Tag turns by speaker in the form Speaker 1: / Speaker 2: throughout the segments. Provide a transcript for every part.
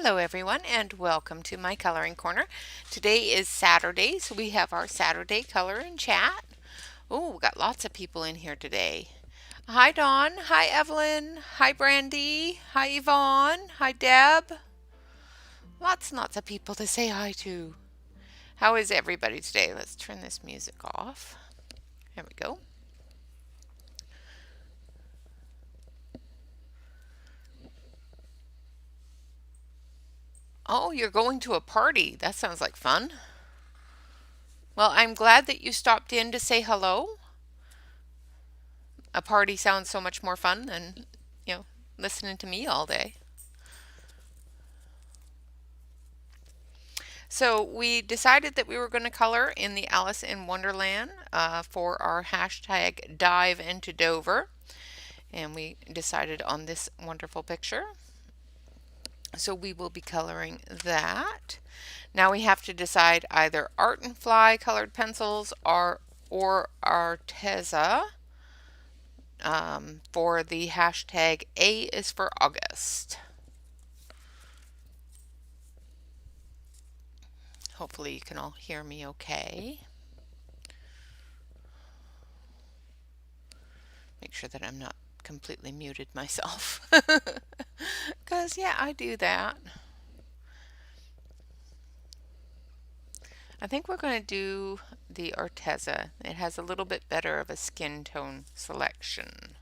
Speaker 1: Hello everyone and welcome to my coloring corner. Today is Saturday, so we have our Saturday color and chat. Oh, we got lots of people in here today. Hi Dawn, hi Evelyn, hi Brandy, hi Yvonne, hi Deb. Lots and lots of people to say hi to. How is everybody today? Let's turn this music off. There we go. Oh, you're going to a party. That sounds like fun. Well, I'm glad that you stopped in to say hello. A party sounds so much more fun than, you know, listening to me all day. So we decided that we were going to color in the Alice in Wonderland for our hashtag dive into Dover. And we decided on this wonderful picture. So we will be coloring that. Now we have to decide either Art and Fly colored pencils or Arteza for the hashtag A is for August. Hopefully you can all hear me okay. Make sure that I'm not completely muted myself. Because, yeah, I do that. I think we're going to do the Arteza. It has a little bit better of a skin tone selection.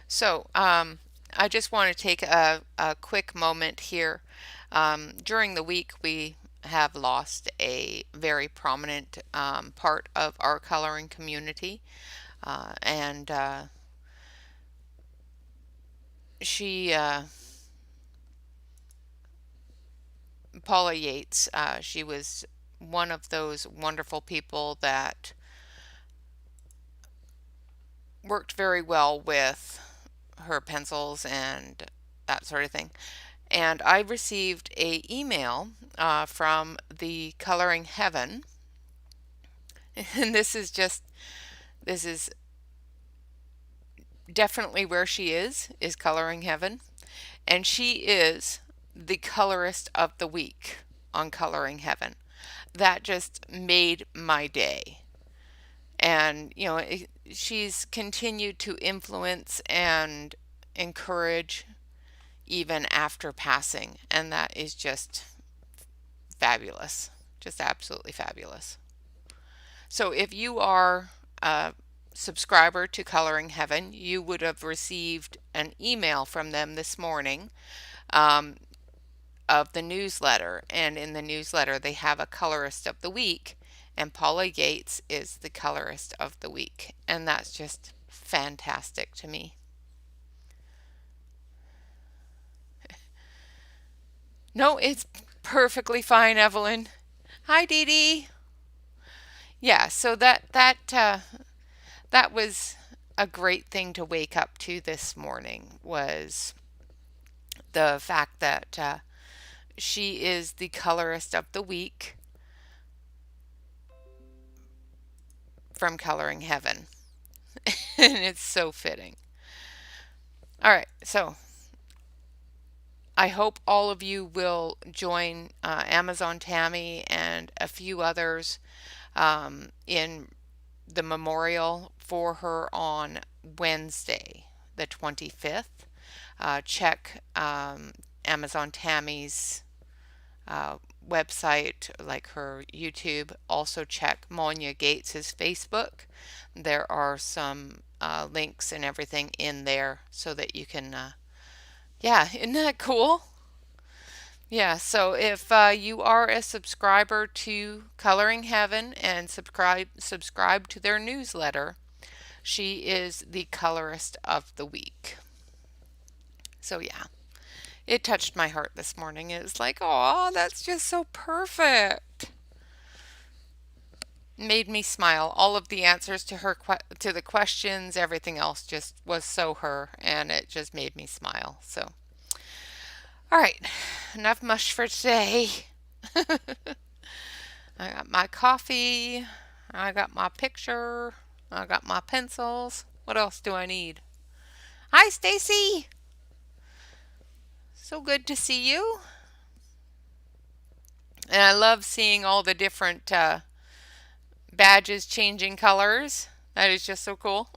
Speaker 1: So, I just want to take a quick moment here. During the week, we have lost a very prominent part of our coloring community, and she, Paula Yates, she was one of those wonderful people that worked very well with her pencils and that sort of thing. And I received a email from the Coloring Heaven, and this is definitely where she is Coloring Heaven, and she is the colorist of the week on Coloring Heaven. That just made my day. And she's continued to influence and encourage even after passing, and that is just fabulous, just absolutely fabulous. So if you are a subscriber to Coloring Heaven, you would have received an email from them this morning of the newsletter, and in the newsletter they have a colorist of the week, and Paula Yates is the colorist of the week, and that's just fantastic to me. No, it's perfectly fine, Evelyn. Hi, Dee Dee. Yeah, so that was a great thing to wake up to this morning, was the fact that she is the colorist of the week from Coloring Heaven. And it's so fitting. All right, so I hope all of you will join Amazon Tammy and a few others in the memorial for her on Wednesday, the 25th. Check Amazon Tammy's website, like her YouTube. Also check Monya Gates's Facebook. There are some links and everything in there so that you can yeah, isn't that cool? Yeah, so if you are a subscriber to Coloring Heaven and subscribe to their newsletter, she is the colorist of the week. So yeah, it touched my heart this morning. It was like, oh, that's just so perfect. Made me smile. All of the answers to to the questions, everything else just was so her, and it just made me smile. So, all right, enough mush for today. I got my coffee, I got my picture, I got my pencils. What else do I need? Hi, Stacy. So good to see you. And I love seeing all the different badges changing colors. That is just so cool.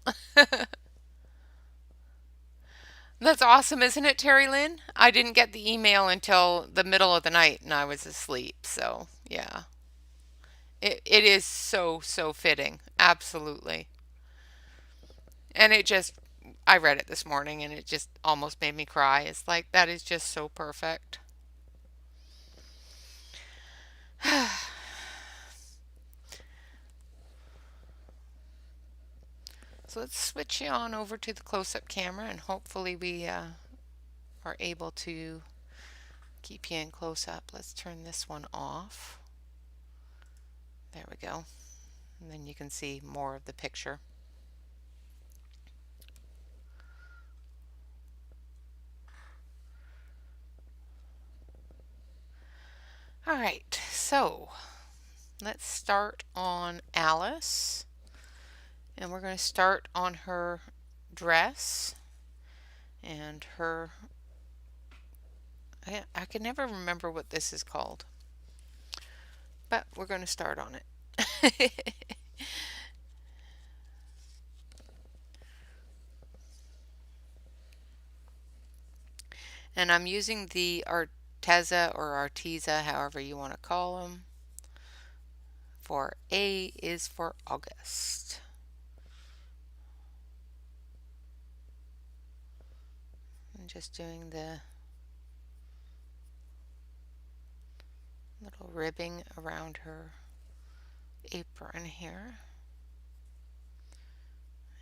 Speaker 1: That's awesome, isn't it, Terry Lynn? I didn't get the email until the middle of the night and I was asleep. So, yeah. It is so, so fitting. Absolutely. And I read it this morning and it just almost made me cry. It's like, that is just so perfect. So let's switch you on over to the close-up camera and hopefully we are able to keep you in close-up. Let's turn this one off. There we go. And then you can see more of the picture. All right, so let's start on Alice. And we're going to start on her dress and her, I can never remember what this is called, but we're going to start on it. And I'm using the Arteza or Arteza, however you want to call them, for A is for August. I'm just doing the little ribbing around her apron here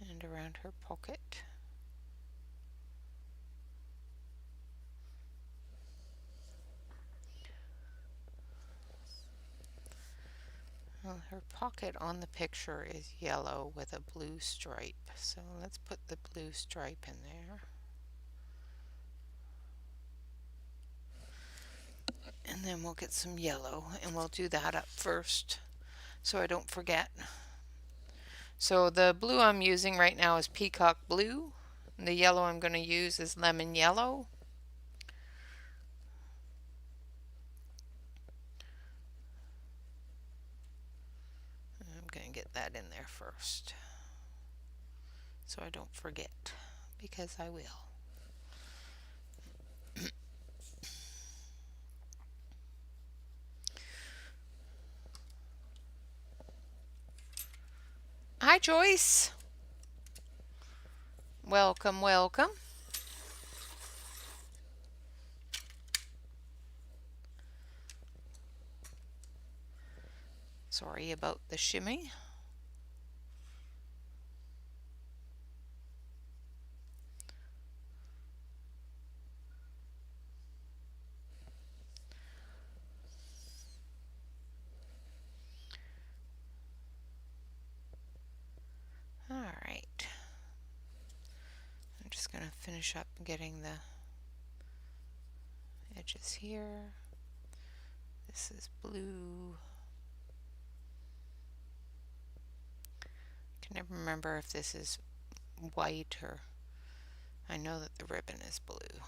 Speaker 1: and around her pocket. Well, her pocket on the picture is yellow with a blue stripe, so let's put the blue stripe in there. And then we'll get some yellow and we'll do that up first so I don't forget. So the blue I'm using right now is peacock blue. And the yellow I'm going to use is lemon yellow. I'm going to get that in there first so I don't forget, because I will. Hi, Joyce. Welcome, welcome. Sorry about the shimmy. All right. I'm just going to finish up getting the edges here. This is blue. I can never remember if this is white or, I know that the ribbon is blue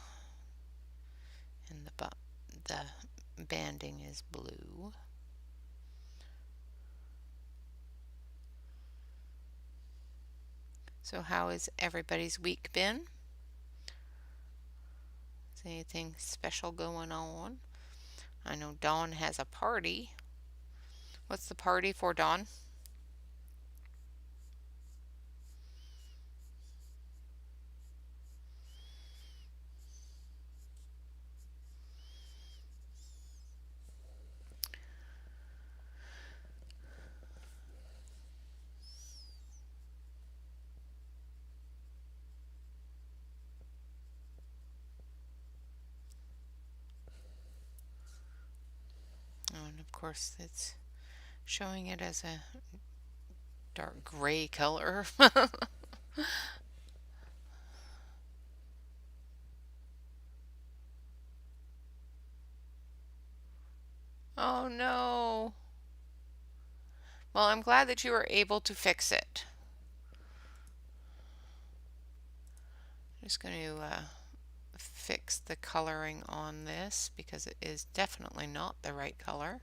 Speaker 1: and the banding is blue. So how has everybody's week been? Is anything special going on? I know Dawn has a party. What's the party for, Dawn? Oh, and of course it's showing it as a dark gray color. Oh no. Well, I'm glad that you were able to fix it. Just going to fix the coloring on this because it is definitely not the right color.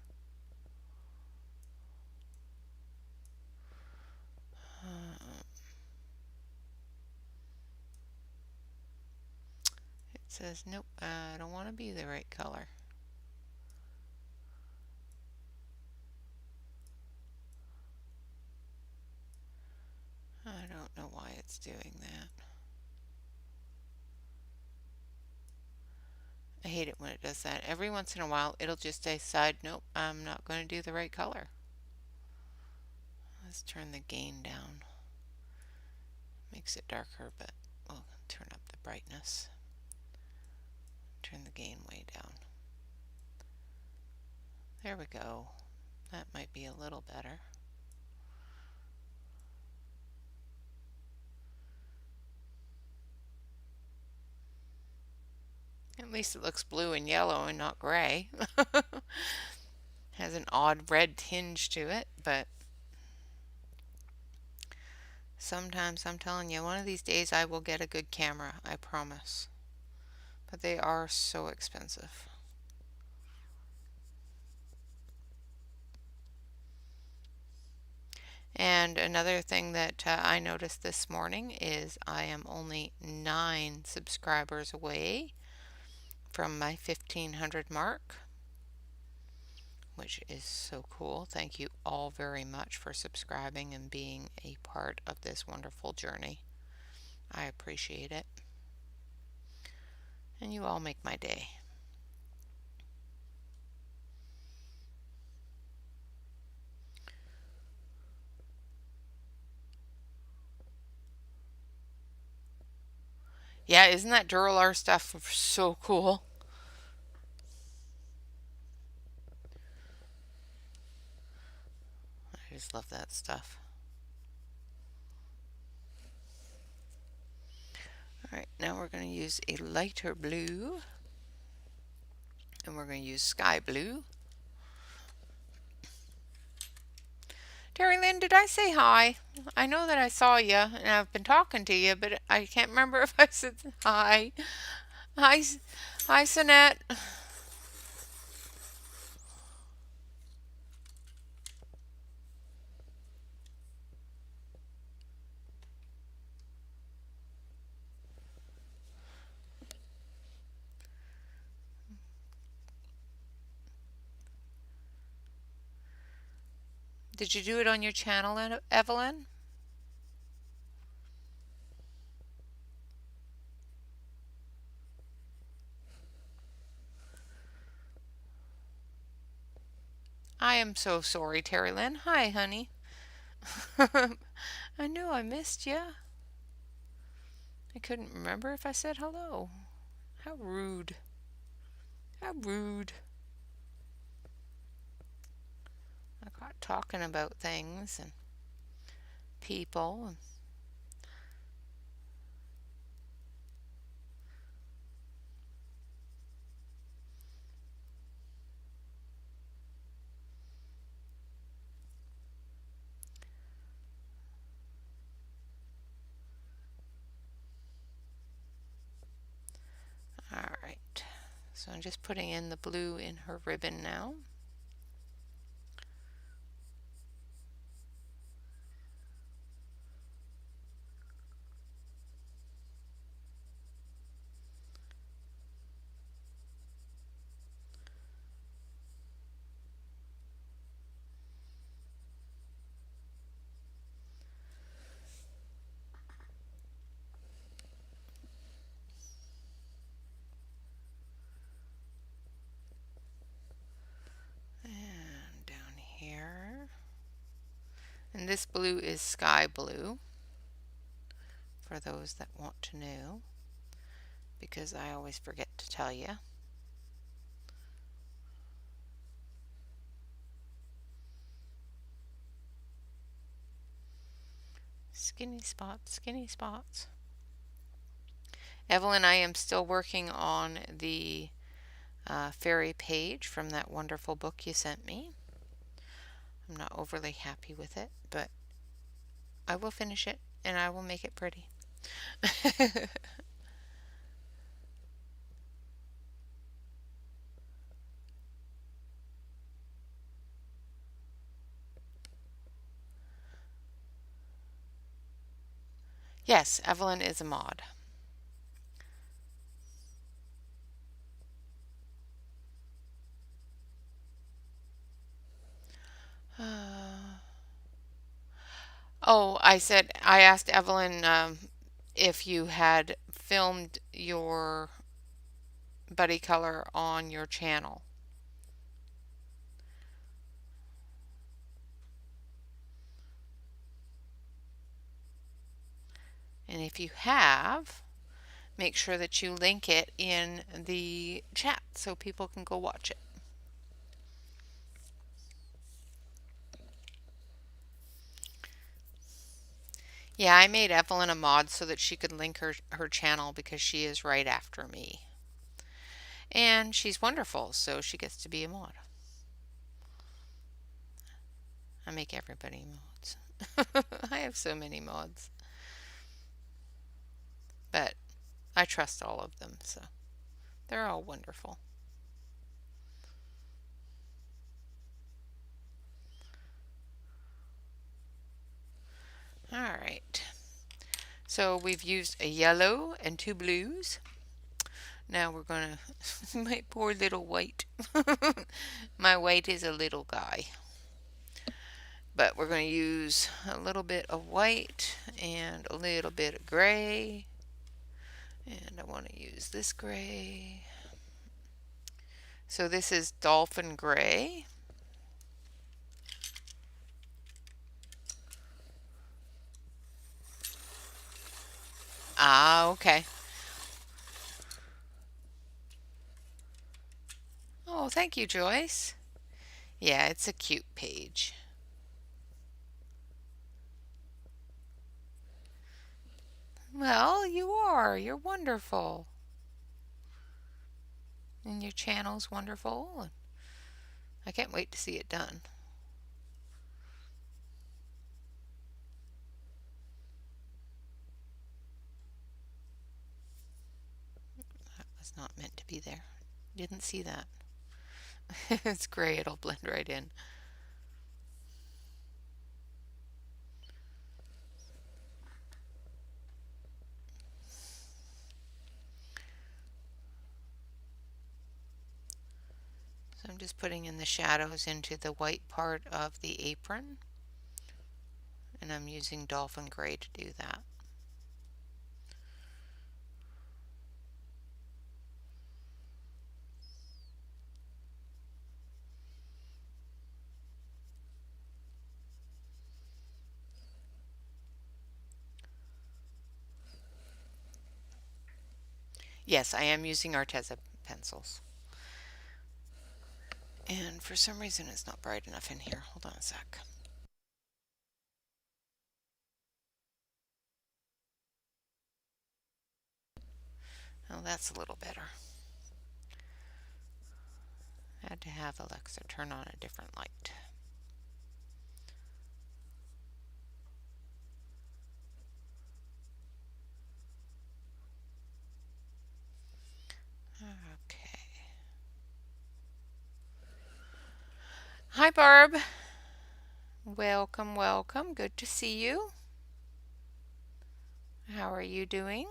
Speaker 1: It says, nope, I don't want to be the right color. I don't know why it's doing that. I hate it when it does that. Every once in a while, it'll just decide, nope, I'm not going to do the right color. Let's turn the gain down. Makes it darker, but we'll turn up the brightness. Turn the gain way down. There we go. That might be a little better. At least it looks blue and yellow and not gray. Has an odd red tinge to it, but sometimes I'm telling you, one of these days I will get a good camera, I promise. But they are so expensive. And another thing that I noticed this morning is I am only 9 subscribers away from my 1500 mark, which is so cool. Thank you all very much for subscribing and being a part of this wonderful journey. I appreciate it. And you all make my day. Yeah, isn't that Duralar stuff so cool? I just love that stuff. Alright, now we're going to use a lighter blue. And we're going to use sky blue. Terry Lynn, did I say hi? I know that I saw you and I've been talking to you, but I can't remember if I said hi. Hi, hi, Sinette. Did you do it on your channel, Evelyn? I am so sorry, Terry Lynn. Hi, honey. I know I missed you. I couldn't remember if I said hello. How rude. How rude. I got talking about things and people. Alright, so I'm just putting in the blue in her ribbon now. And down here. And this blue is sky blue, for those that want to know, because I always forget to tell you. Skinny spots, skinny spots. Evelyn, I am still working on the fairy page from that wonderful book you sent me. I'm not overly happy with it, but I will finish it and I will make it pretty. Yes, Evelyn is a mod. Uh, oh, I asked Evelyn if you had filmed your buddy color on your channel. And if you have, make sure that you link it in the chat so people can go watch it. Yeah, I made Evelyn a mod so that she could link her channel because she is right after me. And she's wonderful, so she gets to be a mod. I make everybody mods. I have so many mods. But I trust all of them, so they're all wonderful. All right. So we've used a yellow and two blues. Now we're going to, my poor little white. My white is a little guy. But we're going to use a little bit of white and a little bit of gray. And I want to use this gray. So this is dolphin gray. Ah, okay. Oh, thank you, Joyce. Yeah, it's a cute page. Well, you are. You're wonderful. And your channel's wonderful. I can't wait to see it done. That was not meant to be there. Didn't see that. It's gray. It'll blend right in. So I'm just putting in the shadows into the white part of the apron. And I'm using dolphin gray to do that. Yes, I am using Arteza pencils. And for some reason it's not bright enough in here. Hold on a sec. Oh, that's a little better. I had to have Alexa turn on a different light. Okay. Hi, Barb. Welcome, welcome. Good to see you. How are you doing?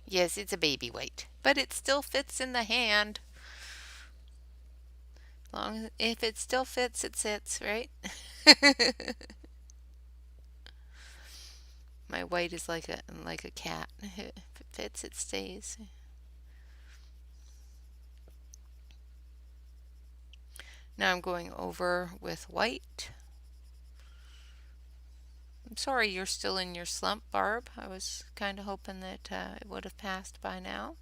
Speaker 1: Yes, it's a baby weight, but it still fits in the hand. Long as if it still fits, it sits, right? My white is like a cat. If it fits, it stays. Now I'm going over with white. I'm sorry you're still in your slump, Barb. I was kind of hoping that it would have passed by now.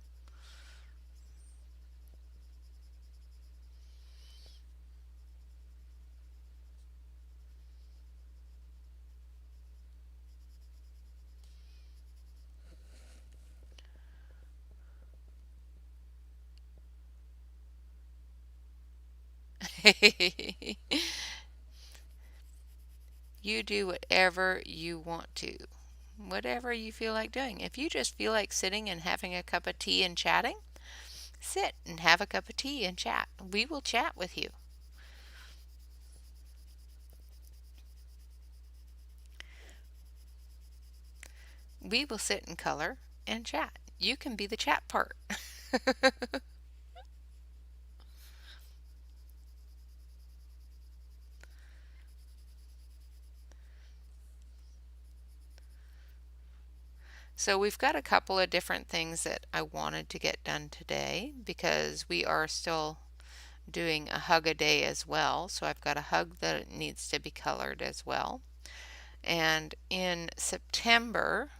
Speaker 1: You do whatever you want to, whatever you feel like doing. If you just feel like sitting and having a cup of tea and chatting, sit and have a cup of tea and chat. We will chat with you. We will sit and color and chat. You can be the chat part. So we've got a couple of different things that I wanted to get done today because we are still doing a hug a day as well. So I've got a hug that needs to be colored as well. And in September,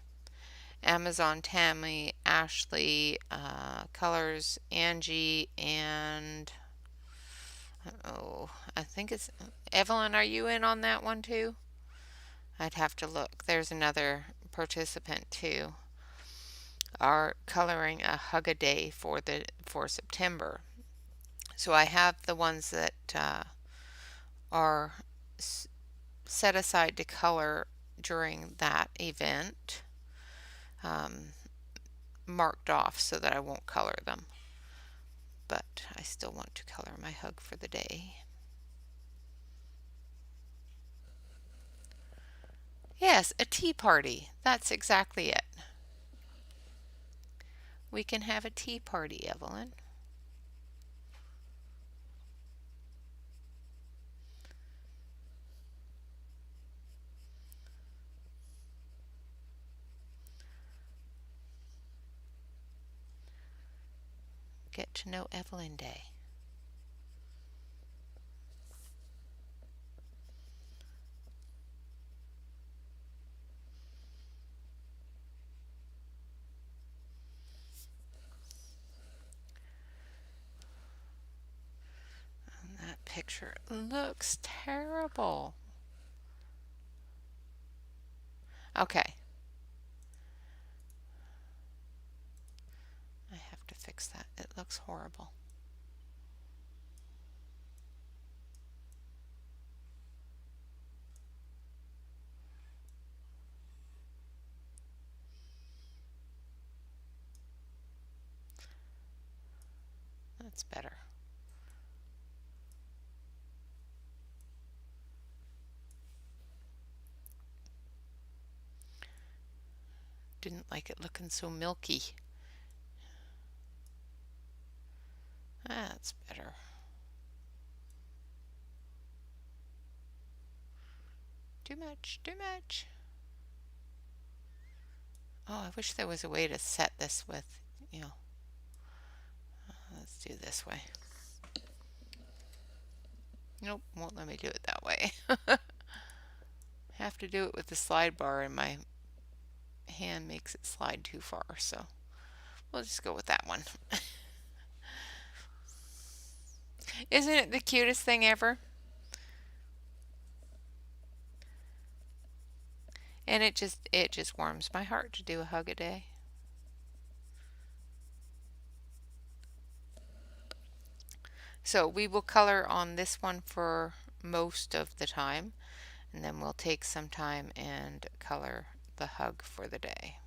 Speaker 1: Amazon Tammy, Ashley, Colors, Angie, and oh, I think it's Evelyn. Are you in on that one too? I'd have to look. There's another participant too. Are coloring a hug a day for September. So I have the ones that are set aside to color during that event um, marked off so that I won't color them. But I still want to color my hug for the day. Yes, a tea party. That's exactly it. We can have a tea party, Evelyn. Get to know Evelyn Day. And that picture looks terrible. Okay, I have to fix that. It looks horrible. That's better. Didn't like it looking so milky. That's better. Too much, too much. Oh, I wish there was a way to set this with, you know, let's do this way. Nope, won't let me do it that way. Have to do it with the slide bar and my hand makes it slide too far, so we'll just go with that one. Isn't it the cutest thing ever? And it just warms my heart to do a hug a day. So we will color on this one for most of the time, and then we'll take some time and color the hug for the day.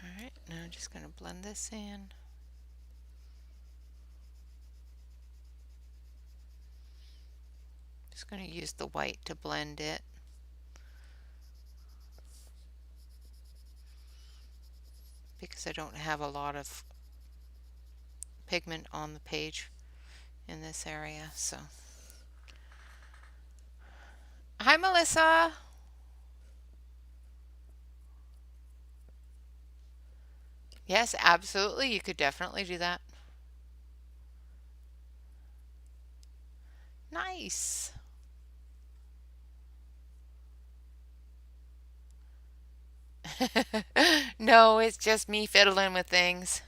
Speaker 1: Alright, now I'm just going to blend this in. Just going to use the white to blend it. Because I don't have a lot of pigment on the page in this area, so. Hi, Melissa. Yes, absolutely. You could definitely do that. Nice. No, it's just me fiddling with things.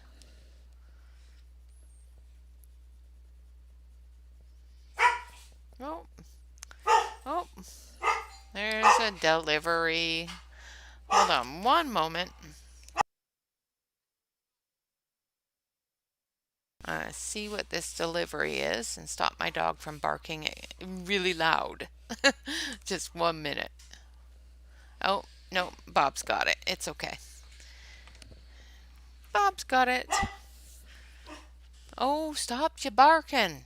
Speaker 1: Delivery. Hold on one moment. See what this delivery is and stop my dog from barking really loud. Just 1 minute. Oh, no, Bob's got it. It's okay. Bob's got it. Oh, stop you barking.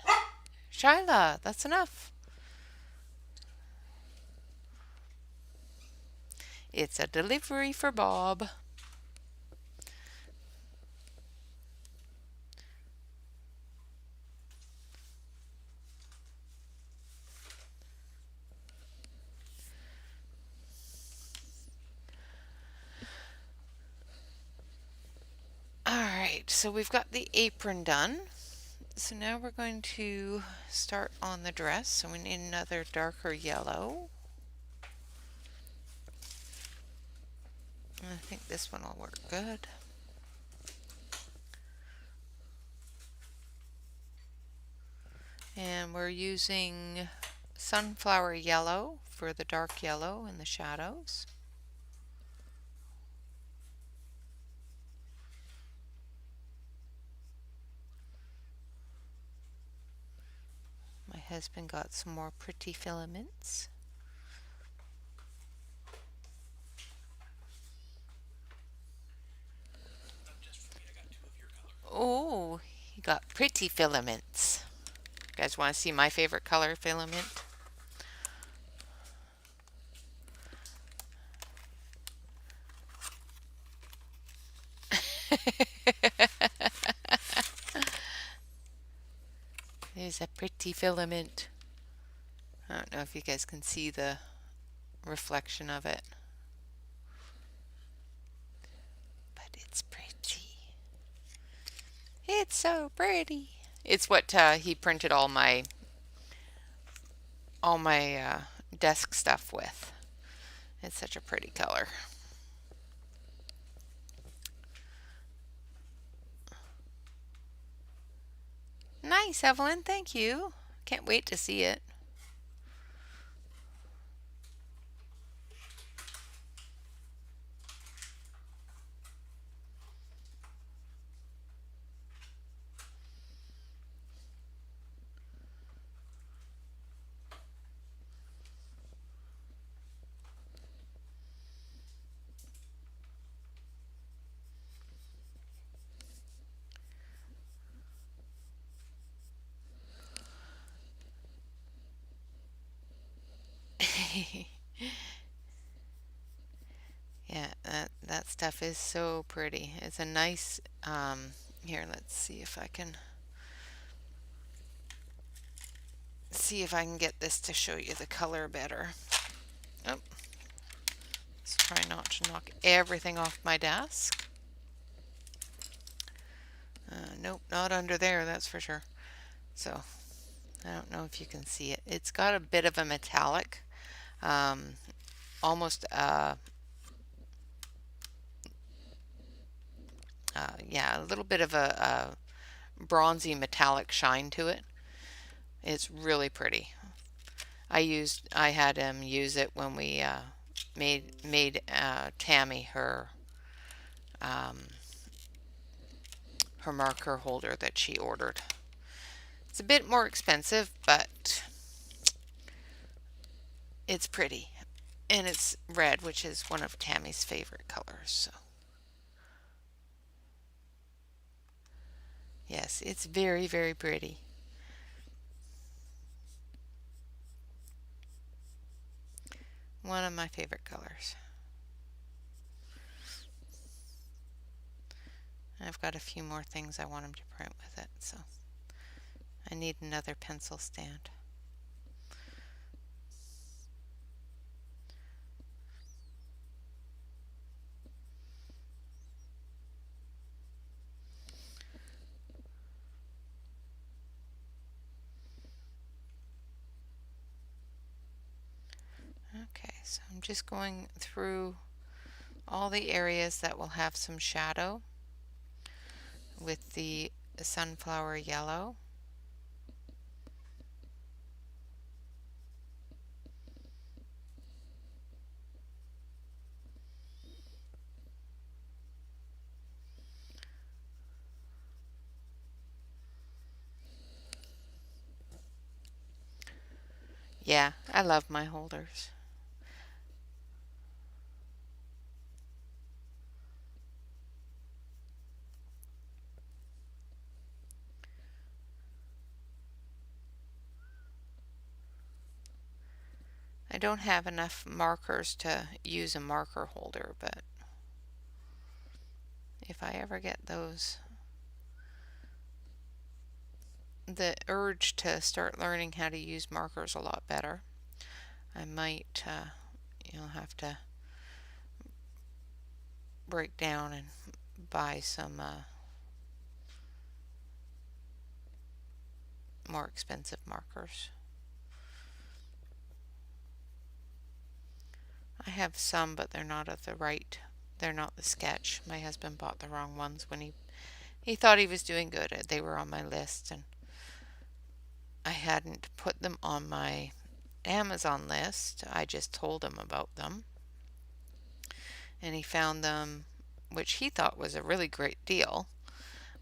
Speaker 1: Shyla, that's enough. It's a delivery for Bob. Alright, so we've got the apron done. So now we're going to start on the dress. So we need another darker yellow. I think this one will work good. And we're using sunflower yellow for the dark yellow in the shadows. My husband got some more pretty filaments. Oh, he got pretty filaments. You guys want to see my favorite color filament? There's a pretty filament. I don't know if you guys can see the reflection of it, but it's pretty. It's so pretty. It's what he printed all my desk stuff with. It's such a pretty color. Nice, Evelyn. Thank you. Can't wait to see it. Yeah, that stuff is so pretty. It's a nice, here, let's see if I can get this to show you the color better. Oh, let's try not to knock everything off my desk. Nope, not under there, that's for sure. So, I don't know if you can see it. It's got a bit of a metallic, almost, yeah, a little bit of a bronzy metallic shine to it. It's really pretty. I had him use it when we made Tammy um, her marker holder that she ordered. It's a bit more expensive, but it's pretty. And it's red, which is one of Tammy's favorite colors. So yes, it's very, very pretty. One of my favorite colors. I've got a few more things I want him to print with it, so I need another pencil stand. Okay, so I'm just going through all the areas that will have some shadow with the sunflower yellow. Yeah, I love my holders. I don't have enough markers to use a marker holder, but if I ever get the urge to start learning how to use markers a lot better, I might, have to break down and buy some more expensive markers. I have some, but they're not the sketch. My husband bought the wrong ones when he thought he was doing good. They were on my list, and I hadn't put them on my Amazon list. I just told him about them, and he found them, which he thought was a really great deal,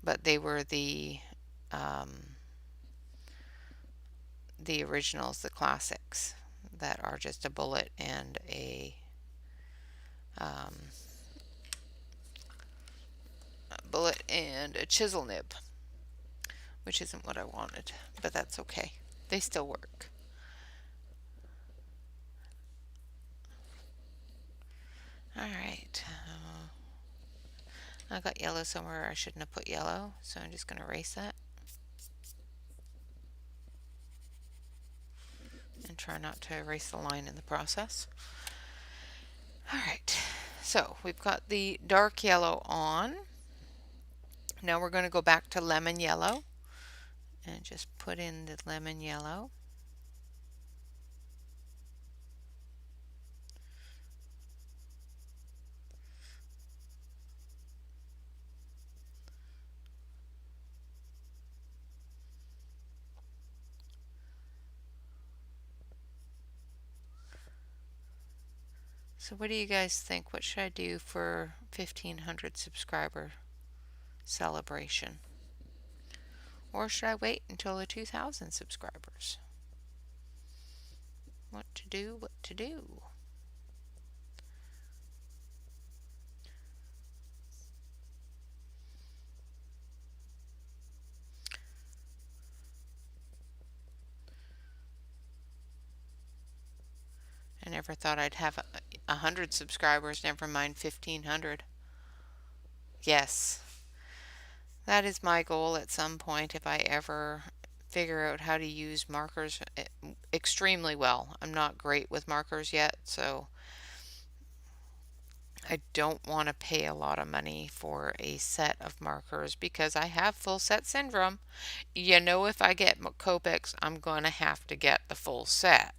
Speaker 1: but they were the originals, the classics, that are just um, a bullet and a chisel nib, which isn't what I wanted, but that's okay. They still work. All right. I got yellow somewhere I shouldn't have put yellow, so I'm just going to erase that and try not to erase the line in the process. All right. So we've got the dark yellow on. Now we're going to go back to lemon yellow and just put in the lemon yellow. So what do you guys think? What should I do for 1500 subscriber celebration? Or should I wait until the 2000 subscribers? What to do, what to do? I never thought I'd have 100 subscribers, never mind 1500. Yes, that is my goal at some point if I ever figure out how to use markers extremely well. I'm not great with markers yet, so I don't want to pay a lot of money for a set of markers because I have full set syndrome. If I get Copics, I'm going to have to get the full set.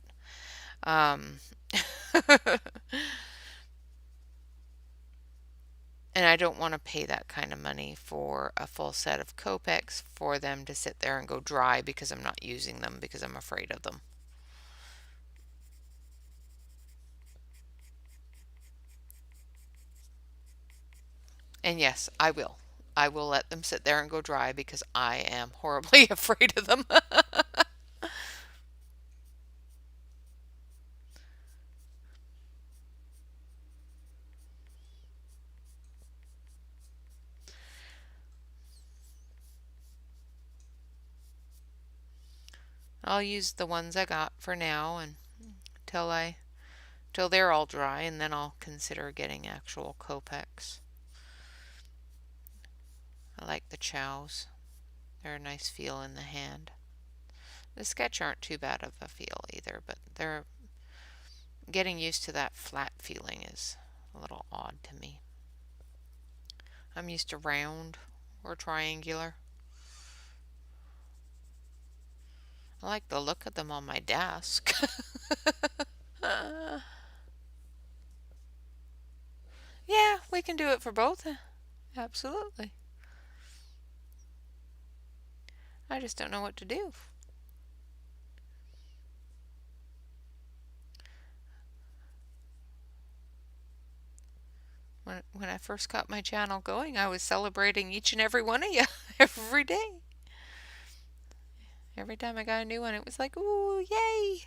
Speaker 1: Um, and I don't want to pay that kind of money for a full set of Copics for them to sit there and go dry because I'm not using them because I'm afraid of them. And yes, I will. I will let them sit there and go dry because I am horribly afraid of them. I'll use the ones I got for now and till I till they're all dry, and then I'll consider getting actual Copex. I like the chows. They're a nice feel in the hand. The sketch aren't too bad of a feel either, but they're getting used to that flat feeling is a little odd to me. I'm used to round or triangular. I like the look of them on my desk. Yeah, we can do it for both. Absolutely. I just don't know what to do. When I first got my channel going, I was celebrating each and every one of you every day. Every time I got a new one, it was like, ooh, yay!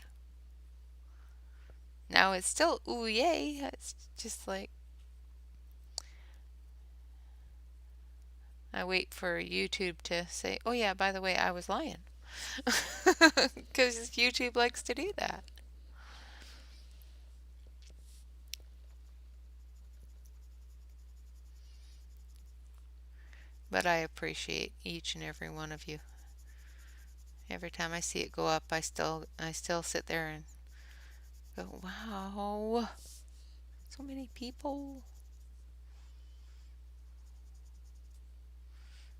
Speaker 1: Now it's still ooh yay. It's just like I wait for YouTube to say, "Oh yeah, by the way, I was lying." Because YouTube likes to do that. But I appreciate each and every one of you. Every time I see it go up, I still sit there and go, "Wow, so many people."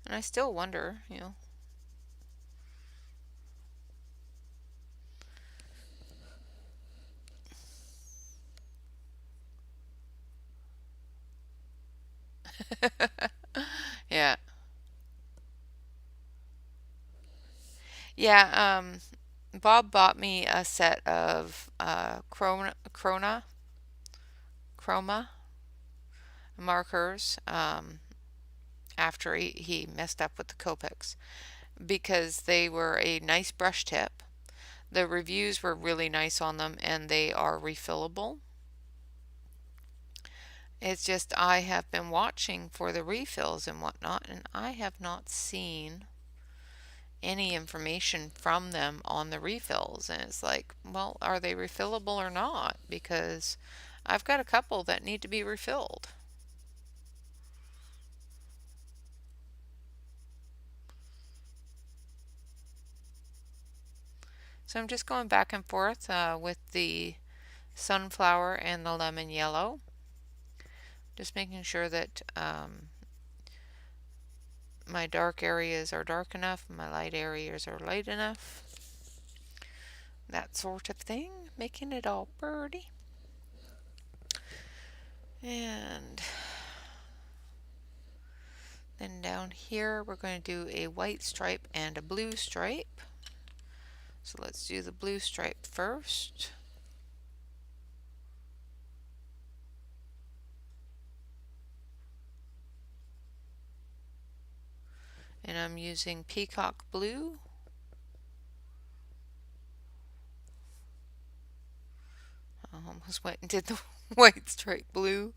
Speaker 1: And I still wonder. Yeah. Yeah, Bob bought me a set of chroma markers after he messed up with the Copics because they were a nice brush tip. The reviews were really nice on them and they are refillable. It's just I have been watching for the refills and whatnot, and I have not seen any information from them on the refills. And it's like, well, are they refillable or not? Because I've got a couple that need to be refilled. So I'm just going back and forth with the sunflower and the lemon yellow. Just making sure that my dark areas are dark enough, my light areas are light enough. That sort of thing. Making it all pretty. And then down here we're going to do a white stripe and a blue stripe. So let's do the blue stripe first. And I'm using peacock blue. I almost went and did the white stripe blue.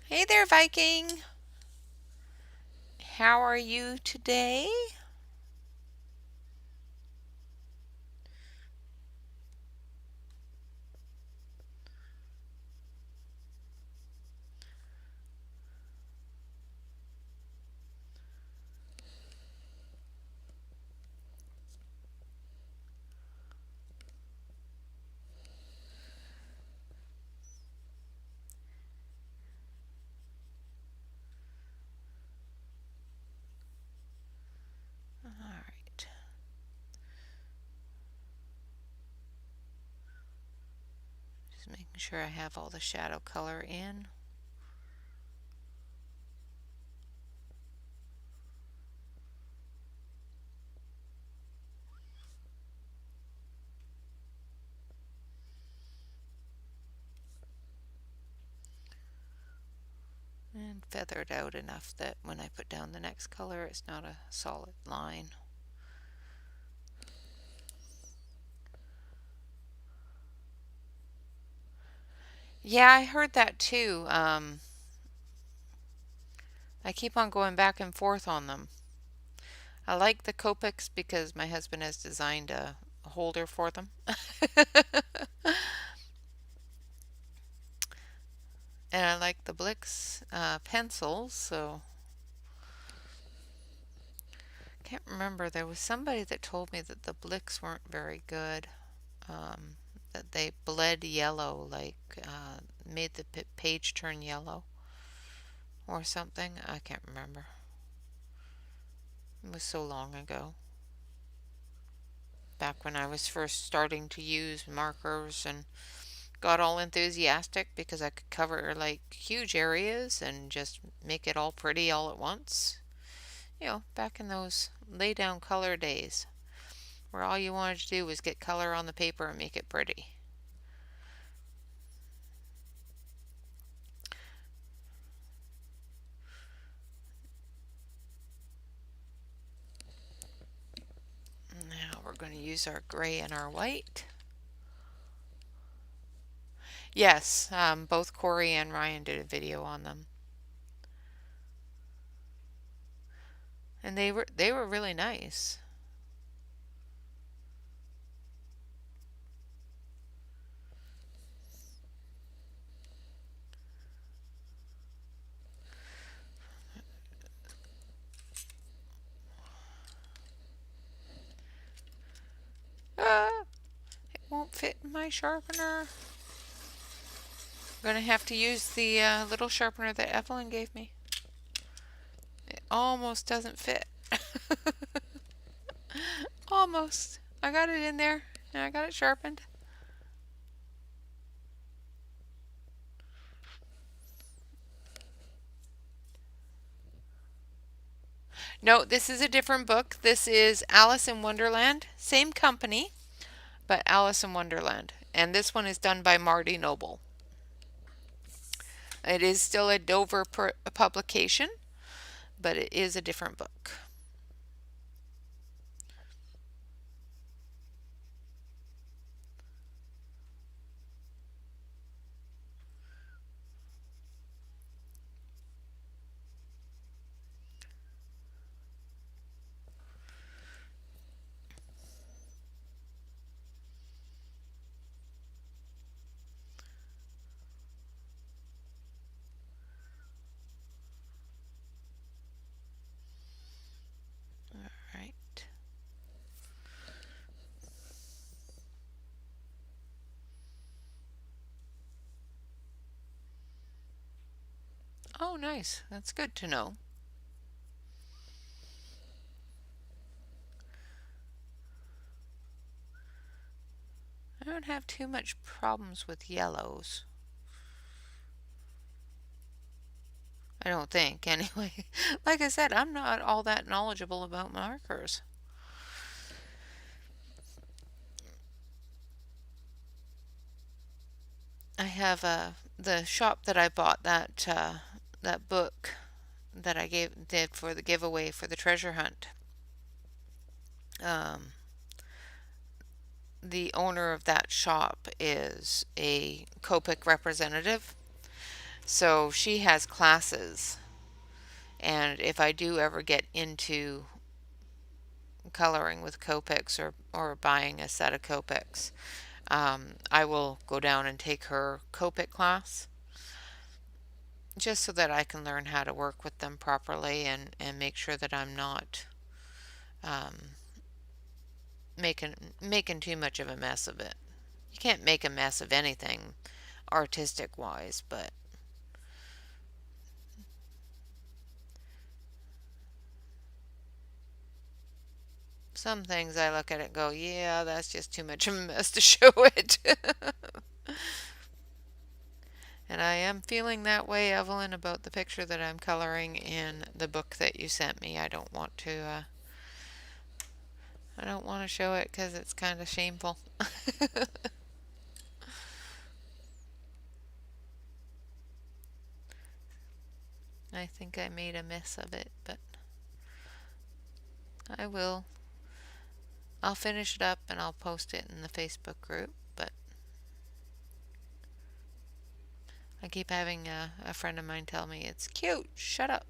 Speaker 1: Hey there, Viking. How are you today? All right. Just making sure I have all the shadow color in. And feathered out enough that when I put down the next color, it's not a solid line. Yeah, I heard that too. I keep on going back and forth on them. I like the Copics because my husband has designed a holder for them. And I like the Blix pencils, so can't remember. There was somebody that told me that the Blix weren't very good. Um, that they bled yellow, like made the page turn yellow or something. I can't remember. It was so long ago. Back when I was first starting to use markers and got all enthusiastic because I could cover like huge areas and just make it all pretty all at once. Back in those lay down color days where all you wanted to do was get color on the paper and make it pretty. Now we're we're going to use our gray and our white. Yes, both Corey and Ryan did a video on them. And they were really nice. It won't fit in my sharpener. I'm gonna have to use the little sharpener that Evelyn gave me. It almost doesn't fit. Almost. I got it in there and I got it sharpened. No, this is a different book. This is Alice in Wonderland. Same company, but Alice in Wonderland. And this one is done by Marty Noble. It is still a Dover publication, but it is a different book. All right. Oh, nice. That's good to know. I don't have too much problems with yellows. I don't think, anyway. Like I said, I'm not all that knowledgeable about markers. I have the shop that I bought that book that I did for the giveaway for the treasure hunt. Um, the owner of that shop is a Copic representative, so she has classes. And if I do ever get into coloring with Copics or buying a set of Copics, I will go down and take her Copic class just so that I can learn how to work with them properly and make sure that I'm not um, making too much of a mess of it. You can't make a mess of anything artistic wise, but some things I look at it and go, yeah, that's just too much of a mess to show it. And I am feeling that way, Evelyn, about the picture that I'm coloring in the book that you sent me. I don't want to show it because it's kind of shameful. I think I made a mess of it, but I will. I'll finish it up and I'll post it in the Facebook group, but I keep having a friend of mine tell me it's cute. Shut up.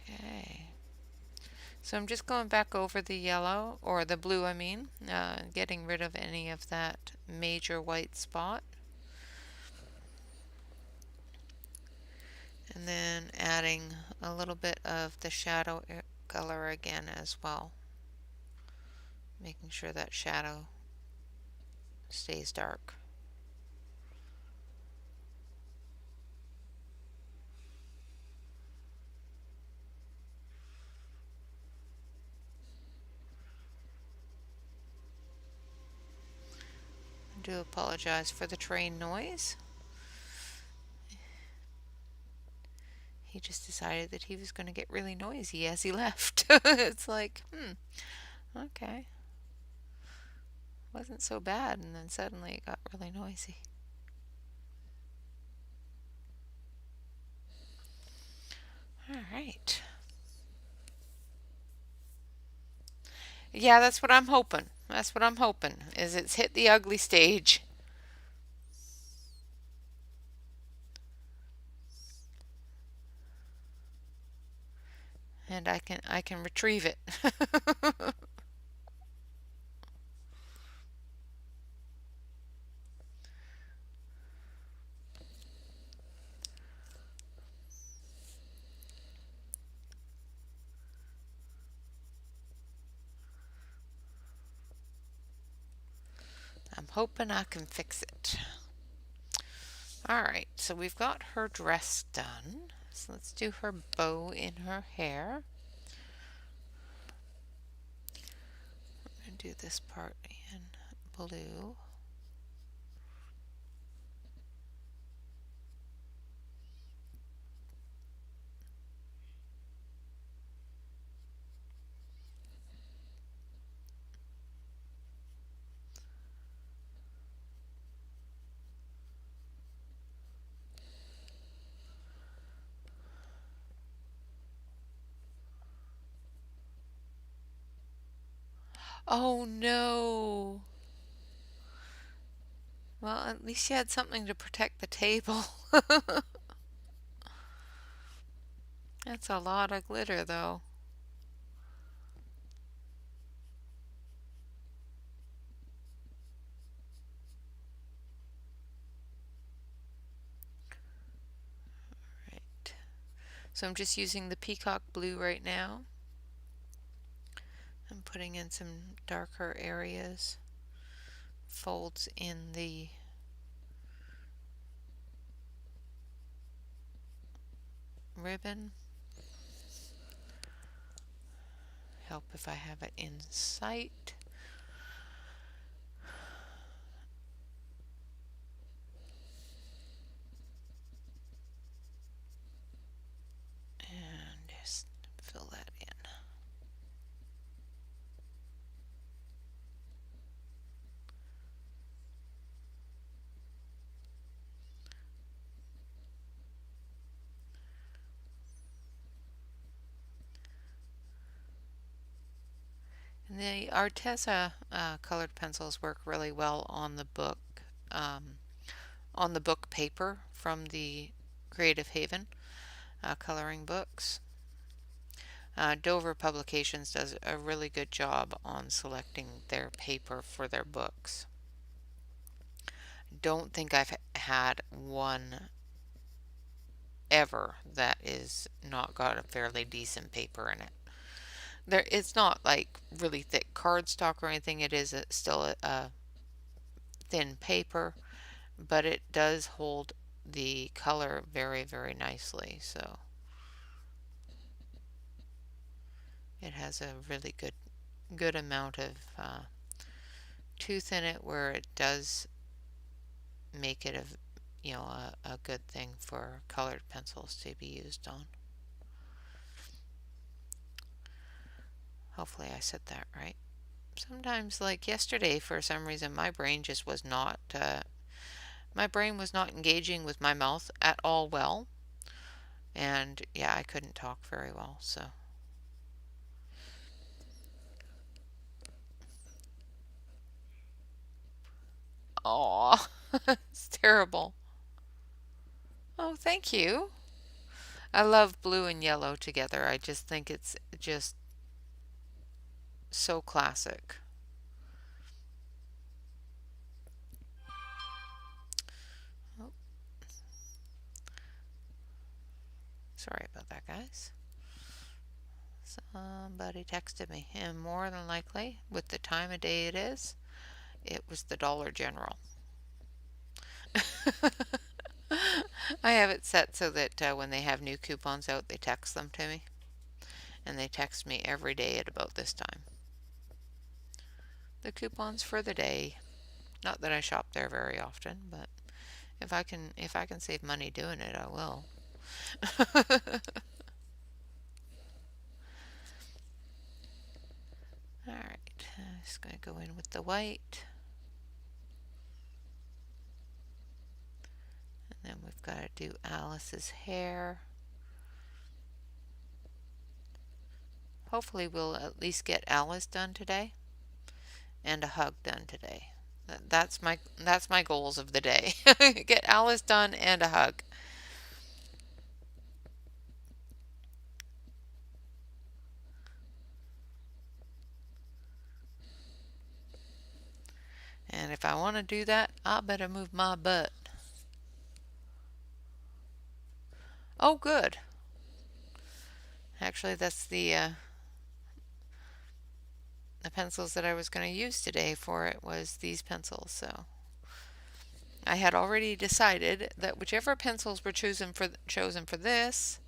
Speaker 1: Okay. So I'm just going back over the yellow, or the blue, I mean, getting rid of any of that major white spot. And then adding a little bit of the shadow color again as well. Making sure that shadow stays dark. I do apologize for the train noise. He just decided that he was going to get really noisy as he left. It's like, okay. Wasn't so bad, and then suddenly it got really noisy. All right. Yeah, that's what I'm hoping. That's what I'm hoping, is it's hit the ugly stage and I can retrieve it. I'm hoping I can fix it. All right, so we've got her dress done. So let's do her bow in her hair. I'm going to do this part in blue. Oh no. Well, at least you had something to protect the table. That's a lot of glitter, though. Right. So I'm just using the peacock blue right now. I'm putting in some darker areas, folds in the ribbon. Help if I have it in sight. And just fill that in. And the Arteza colored pencils work really well um, on the book paper from the Creative Haven coloring books. Dover Publications does a really good job on selecting their paper for their books. Don't think I've had one ever that is not got a fairly decent paper in it. It's not like really thick cardstock or anything. It is still a thin paper, but it does hold the color very, very nicely. So it has a really good amount of tooth in it, where it does make it a good thing for colored pencils to be used on. Hopefully I said that right. Sometimes, like yesterday, for some reason my brain was not engaging with my mouth at all well, and yeah, I couldn't talk very well. So aw, it's terrible. Oh, thank you. I love blue and yellow together. I just think it's just so classic. Oh, sorry about that, guys. Somebody texted me, and more than likely, with the time of day it is, it was the Dollar General. I have it set so that when they have new coupons out, they text them to me, and they text me every day at about this time. The coupons for the day. Not that I shop there very often, but if I can save money doing it, I will. All right, I'm just going to go in with the white. do Alice's hair. Hopefully we'll at least get Alice done today and a hug done today. That's my goals of the day. Get Alice done and a hug. And if I want to do that, I better move my butt. Oh, good. Actually, that's the pencils that I was going to use today for it was these pencils. So I had already decided that whichever pencils were chosen for this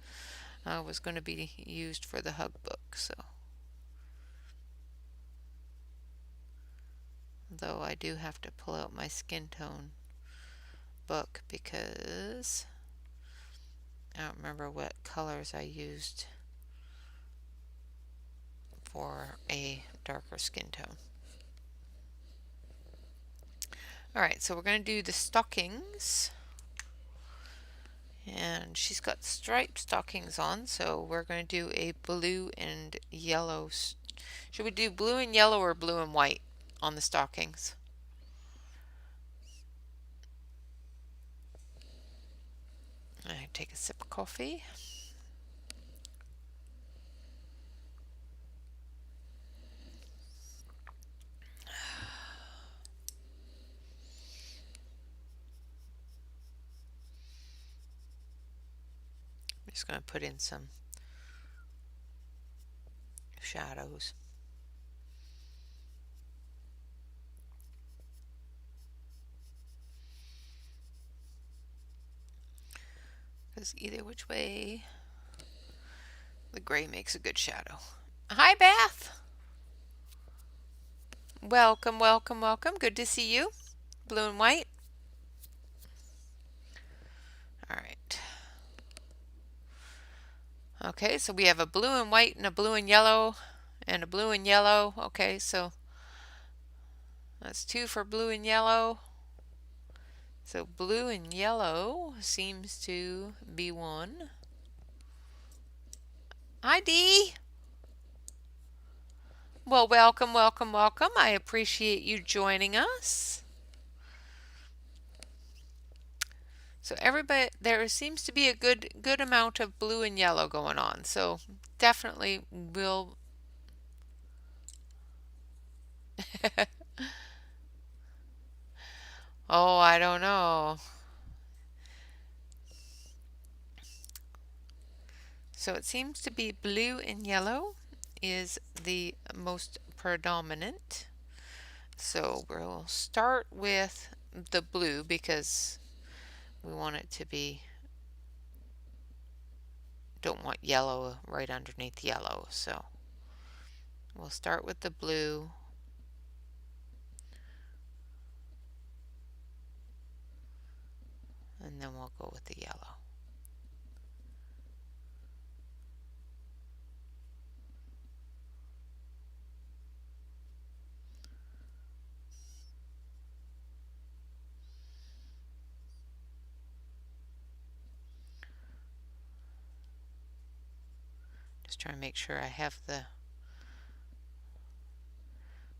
Speaker 1: was going to be used for the hug book. So, though I do have to pull out my skin tone book because I don't remember what colors I used for a darker skin tone. Alright, so we're going to do the stockings. And she's got striped stockings on, so we're going to do a blue and yellow. Should we do blue and yellow or blue and white on the stockings? I take a sip of coffee. I'm just going to put in some shadows. Because either which way, the gray makes a good shadow. Hi, Beth. Welcome, welcome, welcome. Good to see you. Blue and white. All right. Okay, so we have a blue and white and a blue and yellow and a blue and yellow. Okay, so that's 2 for blue and yellow. So blue and yellow seems to be 1. Hi, Dee. Well, welcome, welcome, welcome. I appreciate you joining us. So everybody, there seems to be a good amount of blue and yellow going on. So definitely will. Oh, I don't know. So it seems to be blue and yellow is the most predominant. So we'll start with the blue because we want it to be, don't want yellow right underneath yellow. So we'll start with the blue. And then we'll go with the yellow. Just trying to make sure I have the.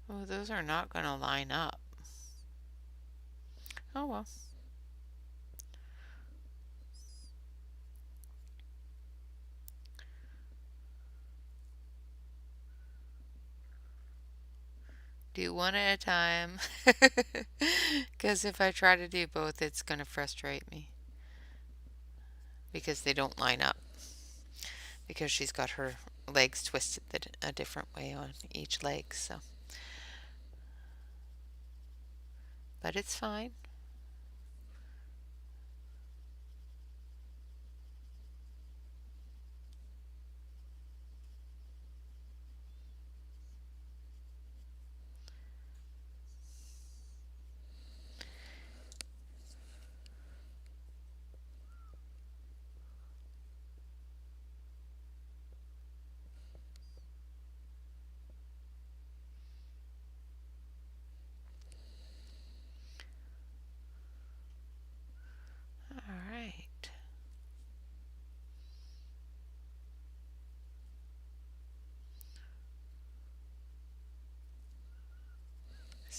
Speaker 1: Oh, those are not going to line up. Oh well. Do one at a time. Because if I try to do both, it's going to frustrate me. Because they don't line up. Because she's got her legs twisted a different way on each leg, so. But it's fine.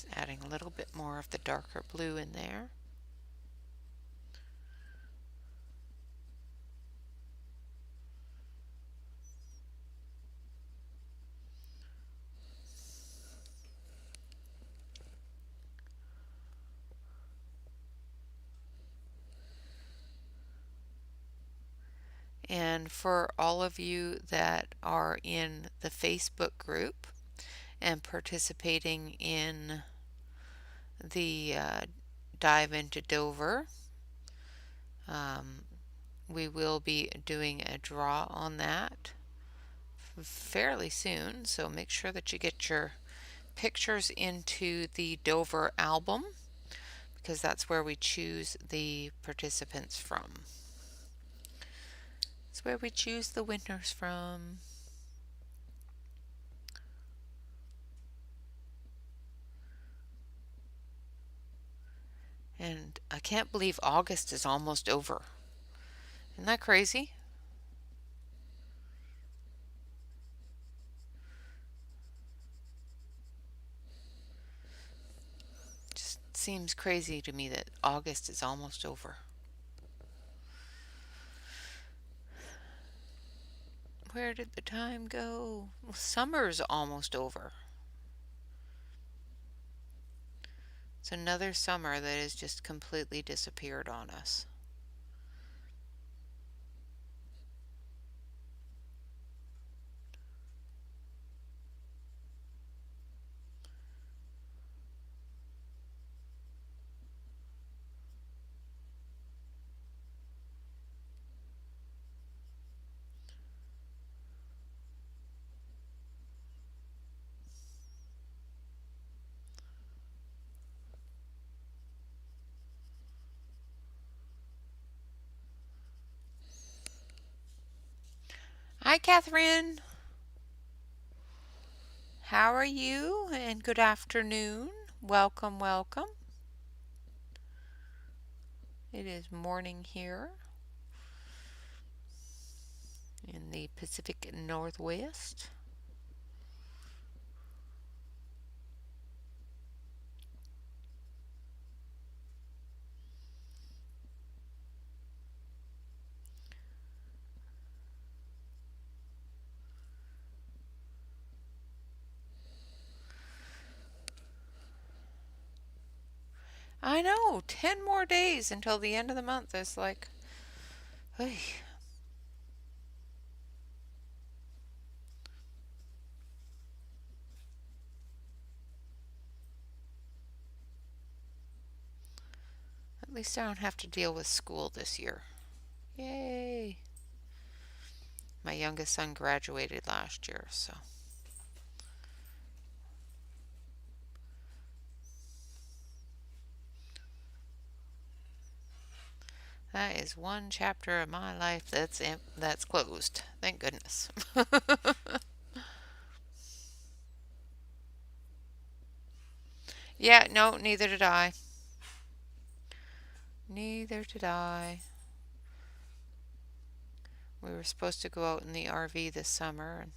Speaker 1: Just adding a little bit more of the darker blue in there. And for all of you that are in the Facebook group and participating in the dive into Dover, we will be doing a draw on that fairly soon, so make sure that you get your pictures into the Dover album because that's where we choose the participants from. It's where we choose the winners from. And I can't believe August is almost over. Isn't that crazy? Just seems crazy to me that August is almost over. Where did the time go? Well, summer's almost over. It's another summer that has just completely disappeared on us. Hi, Catherine. How are you? And good afternoon. Welcome, welcome. It is morning here in the Pacific Northwest. I know, 10 more days until the end of the month. It's like, hey. At least I don't have to deal with school this year. Yay. My youngest son graduated last year, so. That is one chapter of my life that's closed. Thank goodness. Yeah, no, neither did I. Neither did I. We were supposed to go out in the RV this summer, and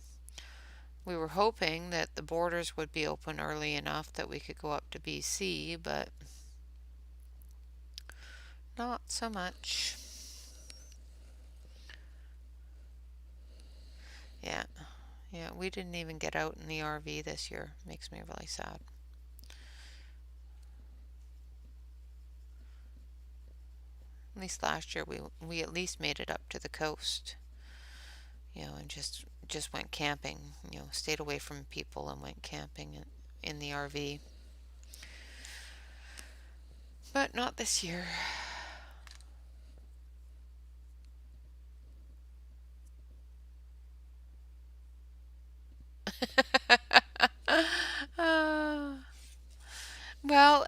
Speaker 1: we were hoping that the borders would be open early enough that we could go up to BC, but not so much. Yeah, yeah, we didn't even get out in the RV this year. Makes me really sad. At least last year we at least made it up to the coast, and just went camping. Stayed away from people and went camping in the RV. But not this year. uh, well,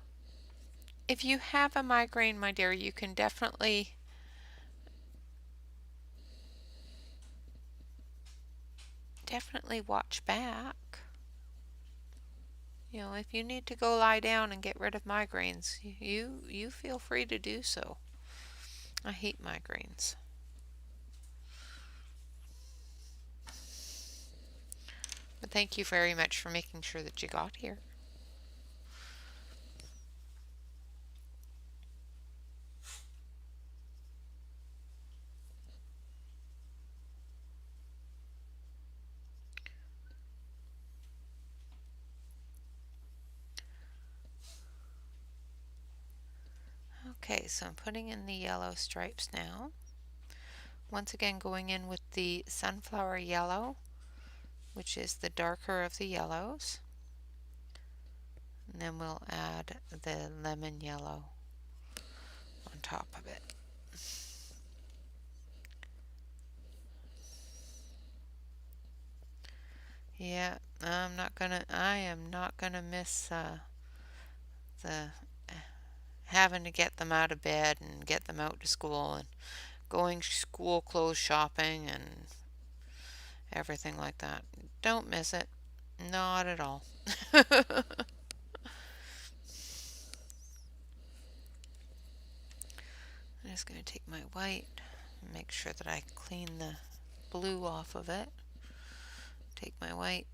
Speaker 1: if you have a migraine, my dear, you can definitely watch back. If you need to go lie down and get rid of migraines, you feel free to do so. I hate migraines. But thank you very much for making sure that you got here. Okay, so I'm putting in the yellow stripes now. Once again going in with the sunflower yellow, which is the darker of the yellows. And then we'll add the lemon yellow on top of it. Yeah, I am not gonna miss the having to get them out of bed and get them out to school and going school clothes shopping and everything like that. Don't miss it. Not at all. I'm just going to take my white and make sure that I clean the blue off of it. Take my white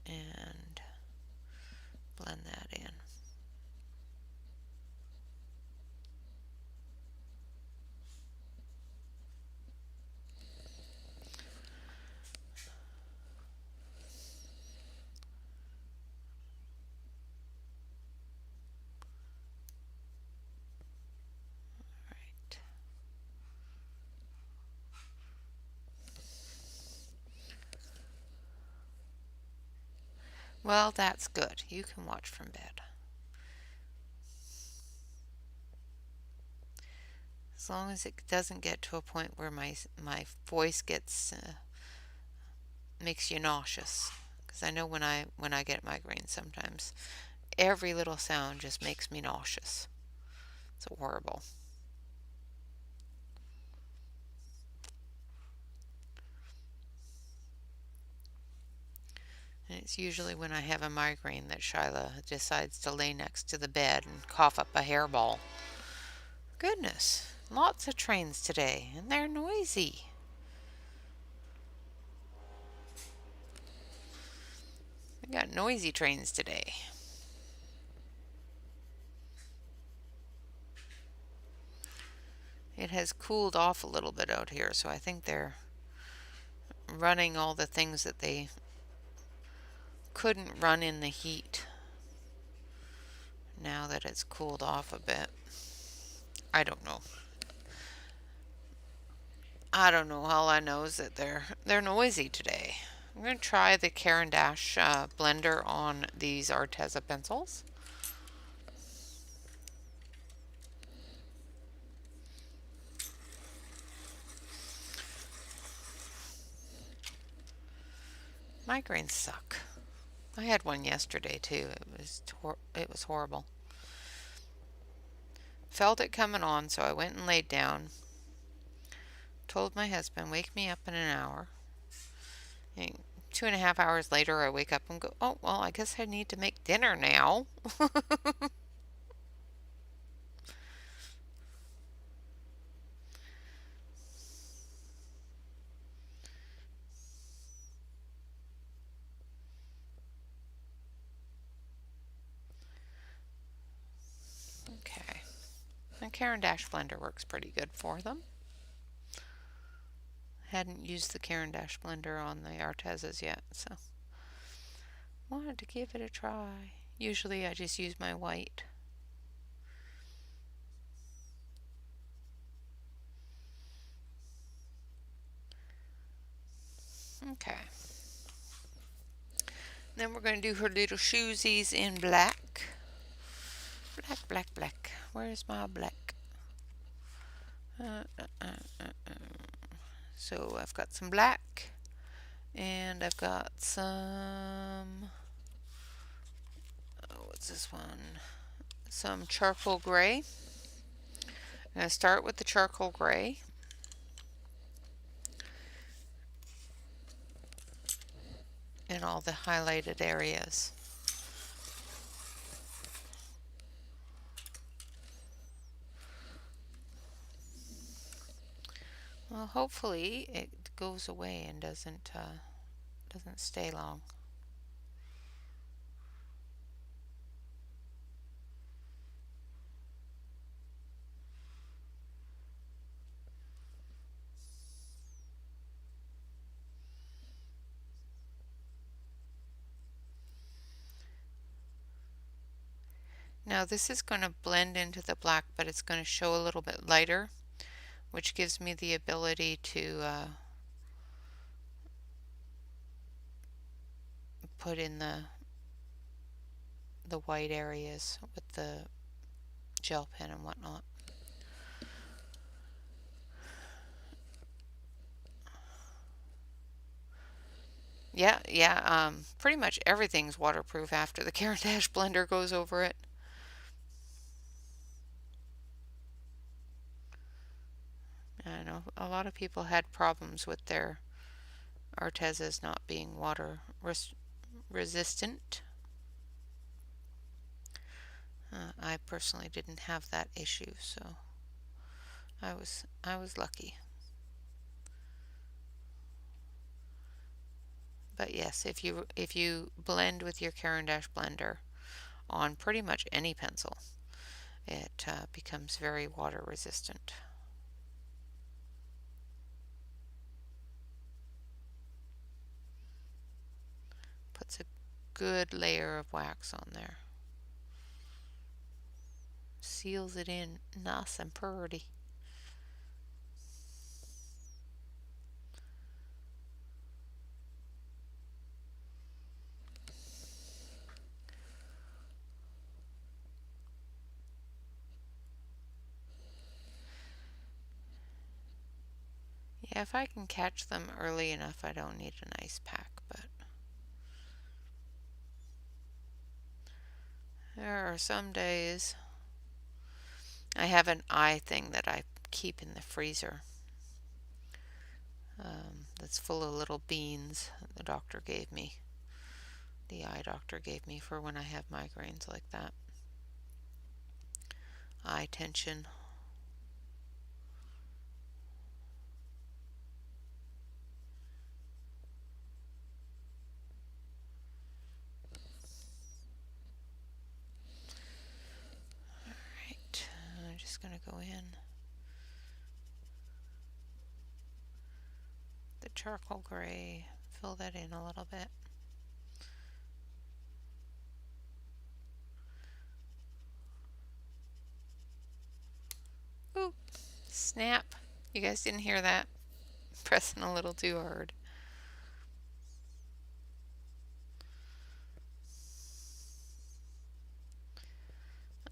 Speaker 1: and blend that in. Right. Well, that's good. You can watch from bed. As long as it doesn't get to a point where my voice gets makes you nauseous. Because I know when I get migraines sometimes, every little sound just makes me nauseous. It's horrible. And it's usually when I have a migraine that Shyla decides to lay next to the bed and cough up a hairball. Goodness, lots of trains today, and they're noisy. We got noisy trains today. It has cooled off a little bit out here, so I think they're running all the things that they couldn't run in the heat now that it's cooled off a bit. I don't know. I don't know. All I know is that they're noisy today. I'm going to try the Caran d'Ache blender on these Arteza pencils. Migraines suck. I had one yesterday too. It was horrible. Felt it coming on, so I went and laid down. Told my husband, wake me up in an hour. And 2.5 hours later, I wake up and go, oh, well, I guess I need to make dinner now. Okay. The Caran d'Ache blender works pretty good for them. Hadn't used the Caran d'Ache blender on the Artezas yet, so wanted to give it a try. Usually I just use my white. Okay. Then we're going to do her little shoesies in black. Black, black, black. Where's my black? So I've got some black, and I've got some, oh, what's this one? Some charcoal gray. I'm going to start with the charcoal gray. In all the highlighted areas. Well, hopefully it goes away and doesn't stay long. Now this is going to blend into the black, but it's going to show a little bit lighter, which gives me the ability to put in the white areas with the gel pen and whatnot. Yeah, pretty much everything's waterproof after the Caran d'Ache blender goes over it. I know a lot of people had problems with their Artezas not being water resistant. I personally didn't have that issue, so I was lucky. But yes, if you blend with your Caran d'Ache blender on pretty much any pencil, it becomes very water resistant. Puts a good layer of wax on there. Seals it in nice and pretty. Yeah, if I can catch them early enough, I don't need an ice pack, but there are some days. I have an eye thing that I keep in the freezer that's full of little beans the doctor gave me. The eye doctor gave me for when I have migraines like that. Eye tension. Alright, I'm just going to go in. The charcoal gray, fill that in a little bit. Oop, snap. You guys didn't hear that? Pressing a little too hard.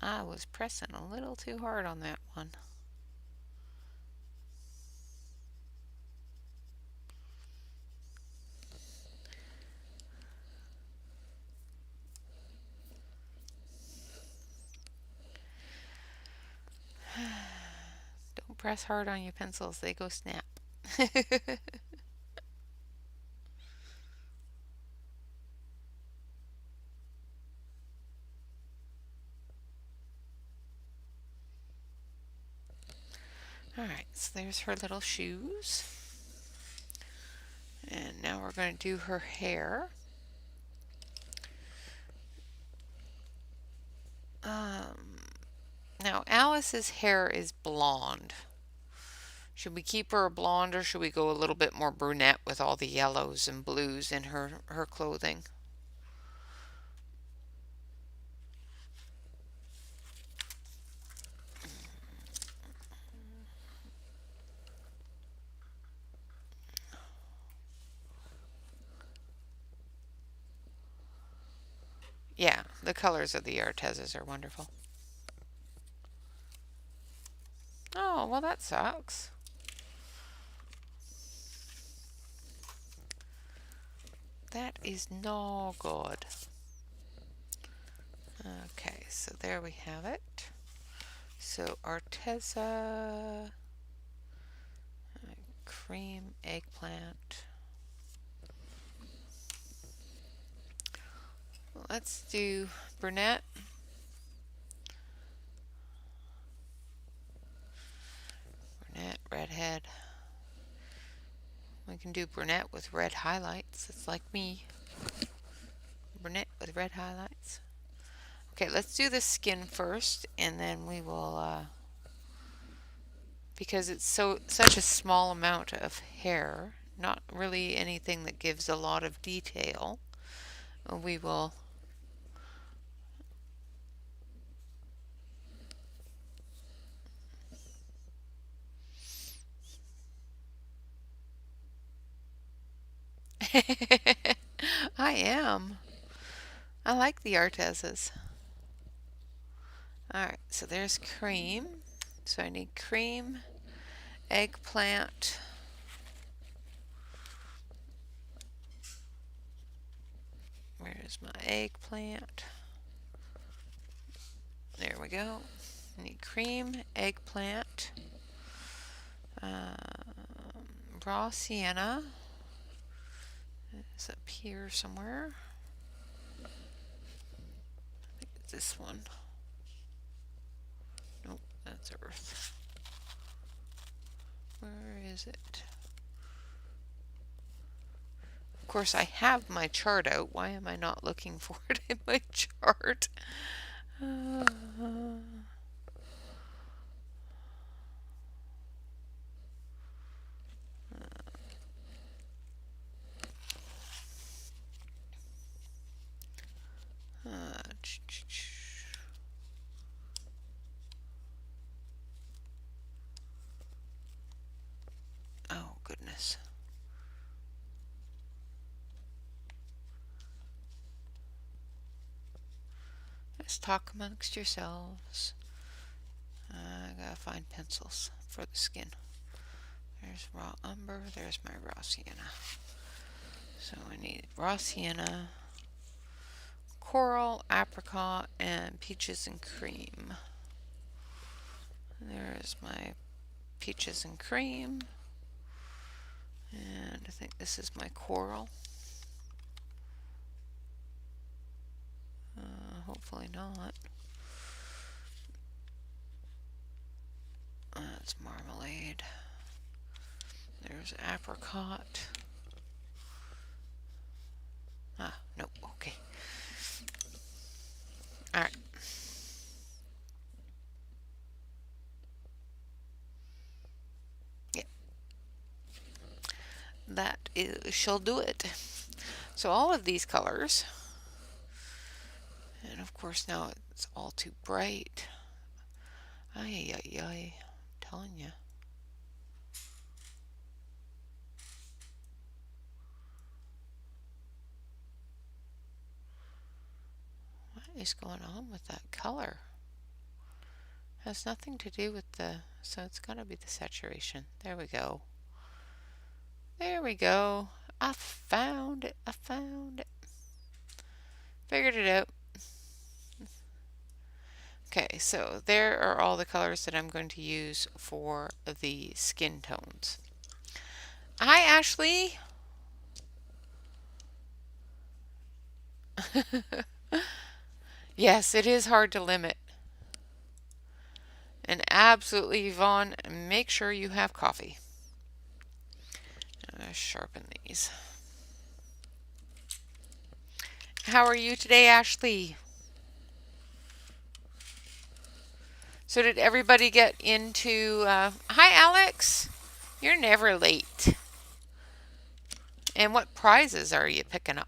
Speaker 1: I was pressing a little too hard on that one. Don't press hard on your pencils, they go snap. Alright, so there's her little shoes. And now we're going to do her hair. Now Alice's hair is blonde. Should we keep her a blonde or should we go a little bit more brunette with all the yellows and blues in her clothing? Yeah, the colors of the Artezas are wonderful. Oh, well that sucks. That is no good. Okay, so there we have it. So Arteza, cream, eggplant. Let's do brunette. Brunette, redhead. We can do brunette with red highlights. It's like me. Brunette with red highlights. Okay, let's do the skin first, and then we will, because it's such a small amount of hair, not really anything that gives a lot of detail, we will I am. I like the Artezes. Alright, so there's cream. So I need cream, eggplant, where's my eggplant? There we go. I need cream, eggplant, raw sienna. It's up here somewhere. I think it's this one. Nope, that's earth. Where is it? Of course, I have my chart out. Why am I not looking for it in my chart? Oh, goodness. Let's talk amongst yourselves. I gotta find pencils for the skin. There's raw umber, there's my raw sienna. So I need raw sienna, coral, apricot, and peaches and cream. There's my peaches and cream. And I think this is my coral. Hopefully not. That's marmalade. There's apricot. Ah, no, okay. Alright. Yeah. That shall do it. So all of these colors, and of course now it's all too bright. Ay, ay, ay, I'm telling you. What is going on with that color? Has nothing to do with the, so it's gotta be the saturation. There we go. There we go. I found it. I found it. Figured it out. Okay, so there are all the colors that I'm going to use for the skin tones. Hi, Ashley. Yes, it is hard to limit. And absolutely, Yvonne, make sure you have coffee. I'm going to sharpen these. How are you today, Ashley? So did everybody get into... Hi, Alex. You're never late. And what prizes are you picking up?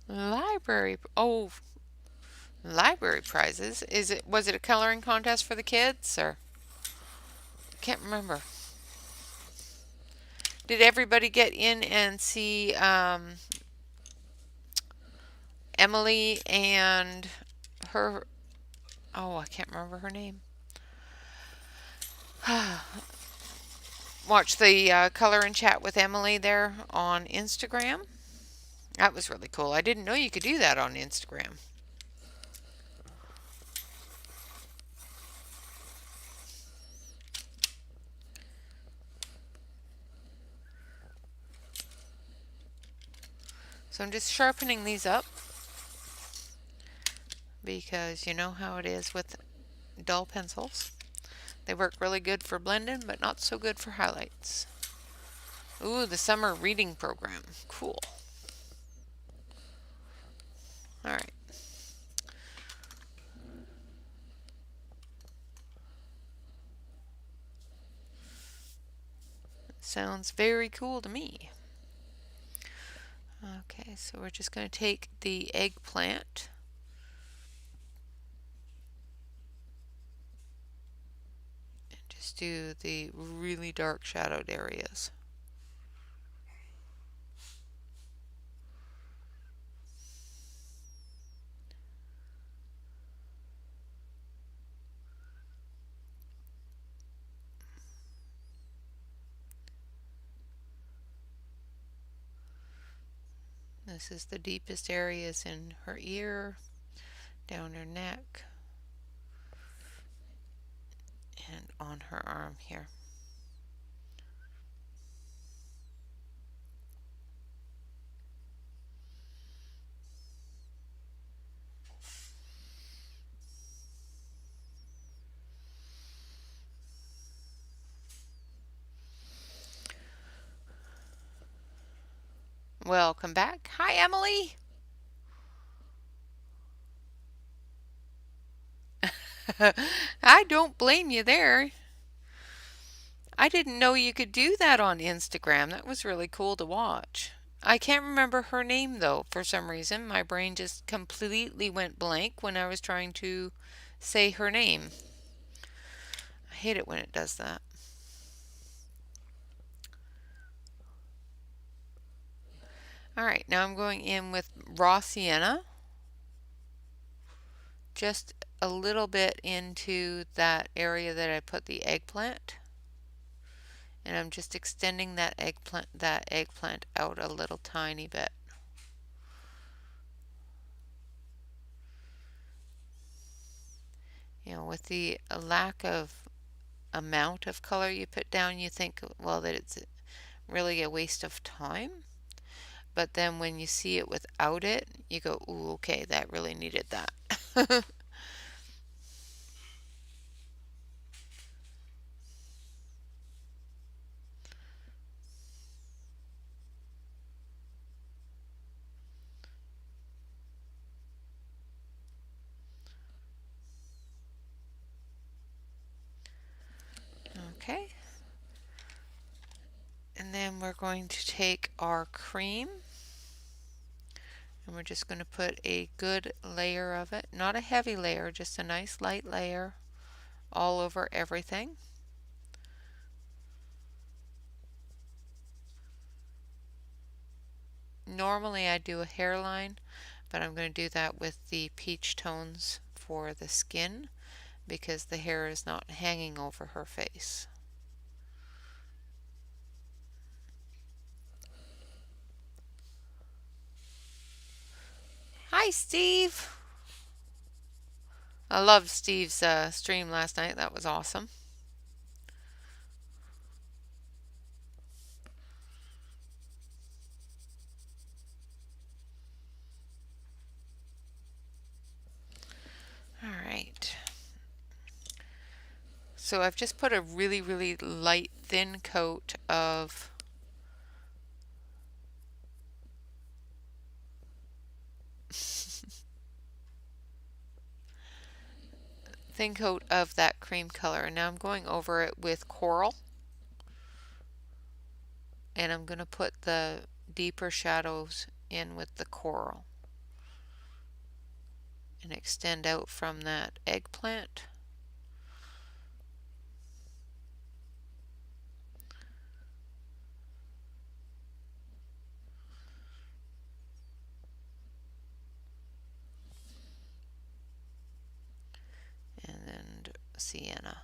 Speaker 1: Library... Oh, library prizes. Was it a coloring contest for the kids, or... Can't remember. Did everybody get in and see Emily and her... Oh, I can't remember her name. Watch the color and chat with Emily there on Instagram. That was really cool. I didn't know you could do that on Instagram. So I'm just sharpening these up because you know how it is with dull pencils. They work really good for blending, but not so good for highlights. Ooh, the summer reading program. Cool. Alright. Sounds very cool to me. Okay, so we're just going to take the eggplant and just do the really dark shadowed areas. This is the deepest areas in her ear, down her neck, and on her arm here. Welcome back. Hi, Emily. I don't blame you there. I didn't know you could do that on Instagram. That was really cool to watch. I can't remember her name though, for some reason. My brain just completely went blank when I was trying to say her name. I hate it when it does that. Alright, now I'm going in with raw sienna. Just a little bit into that area that I put the eggplant. And I'm just extending that eggplant out a little tiny bit. You know, with the lack of amount of color you put down, you think, well, that it's really a waste of time. But then when you see it without it, you go, ooh, okay, that really needed that. Okay. And then we're going to take our cream and we're just going to put a good layer of it. Not a heavy layer, just a nice light layer all over everything. Normally I do a hairline, but I'm going to do that with the peach tones for the skin because the hair is not hanging over her face. Hi, Steve! I loved Steve's stream last night. That was awesome. All right. So I've just put a really, really light, thin coat of that cream color. And now I'm going over it with coral. And I'm going to put the deeper shadows in with the coral. And extend out from that eggplant. And then sienna.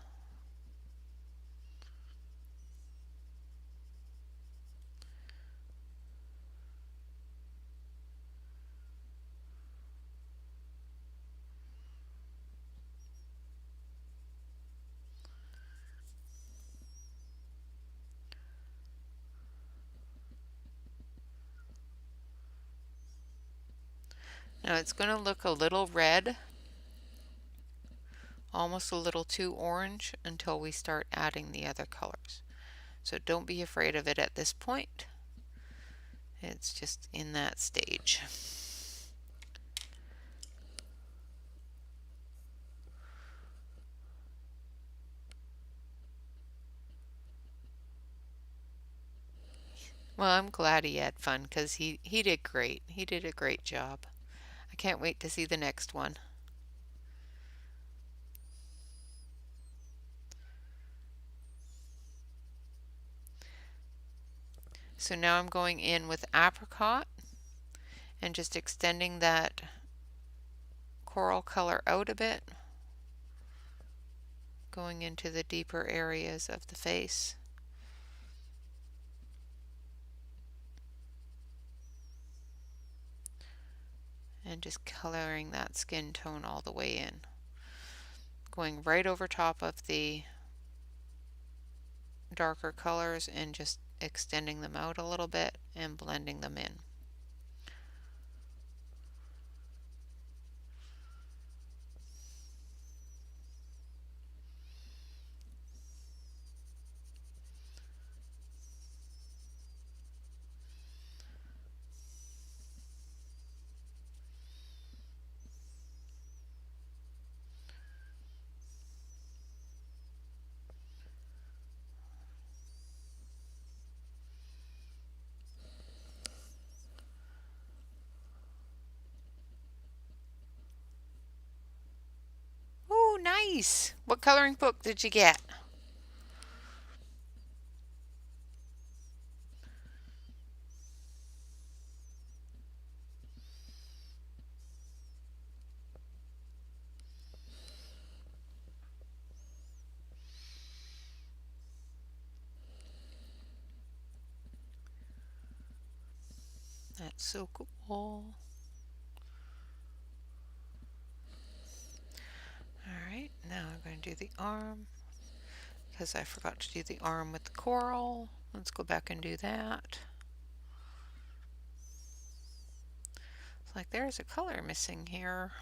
Speaker 1: Now it's going to look a little red, almost a little too orange until we start adding the other colors. So don't be afraid of it at this point. It's just in that stage. Well, I'm glad he had fun because he did great. He did a great job. I can't wait to see the next one. So now I'm going in with apricot and just extending that coral color out a bit, going into the deeper areas of the face. and just coloring that skin tone all the way in. Going right over top of the darker colors and just extending them out a little bit and blending them in. Oh, nice! What coloring book did you get? That's so cool. Alright, now I'm going to do the arm because I forgot to do the arm with the coral. Let's go back and do that. It's like there's a color missing here.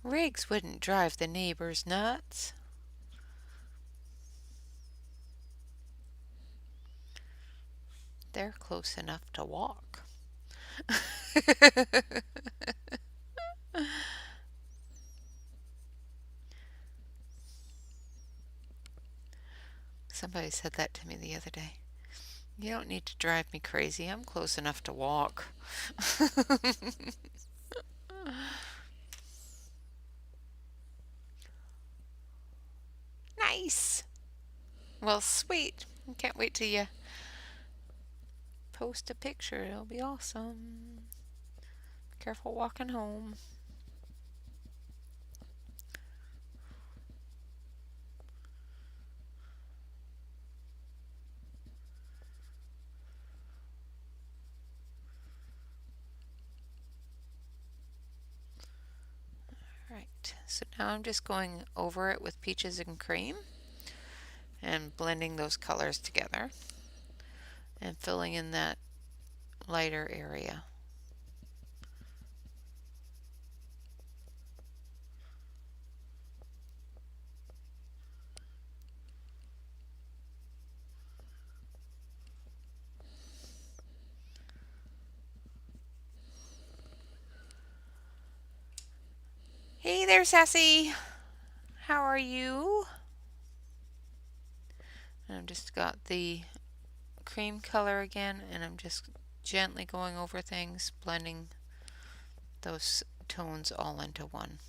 Speaker 1: Rigs wouldn't drive the neighbors nuts. They're close enough to walk. Somebody said that to me the other day. You don't need to drive me crazy. I'm close enough to walk. Nice. Well, sweet. Can't wait till you post a picture. It'll be awesome. Careful walking home. Right, so now I'm just going over it with peaches and cream and blending those colors together and filling in that lighter area. Hey there, Sassy. How are you? And I've just got the cream color again, and I'm just gently going over things, blending those tones all into one.